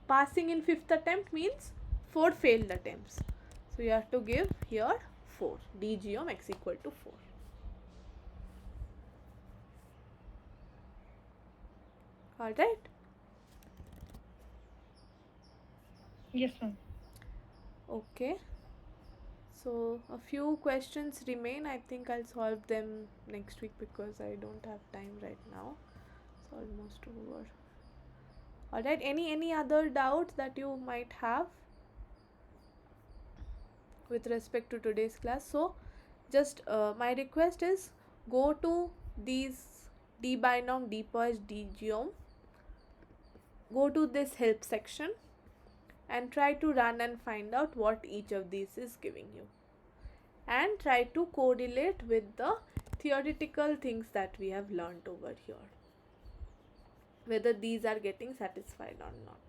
passing in 5th attempt means 4 failed attempts. So you have to give here 4, dgeom x equal to 4. Alright. Yes, ma'am. Okay. So a few questions remain. I think I'll solve them next week because I don't have time right now. It's almost over. Alright, any other doubts that you might have with respect to today's class? So just my request is, go to these dbinom, dpurge, dgeom, go to this help section and try to run and find out what each of these is giving you, and try to correlate with the theoretical things that we have learnt over here, whether these are getting satisfied or not.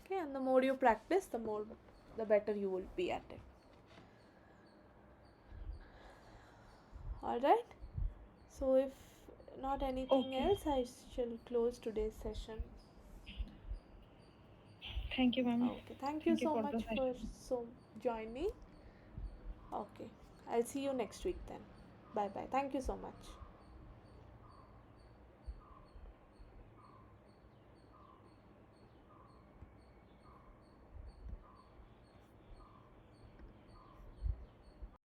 Okay, and the more you practice, the better you will be at it. All right. So if not anything Okay. else, I shall close today's session. Thank you, ma'am. Okay. Thank you Thank you so for the much for session. joining. Okay. I'll see you next week then. Bye bye. Thank you so much.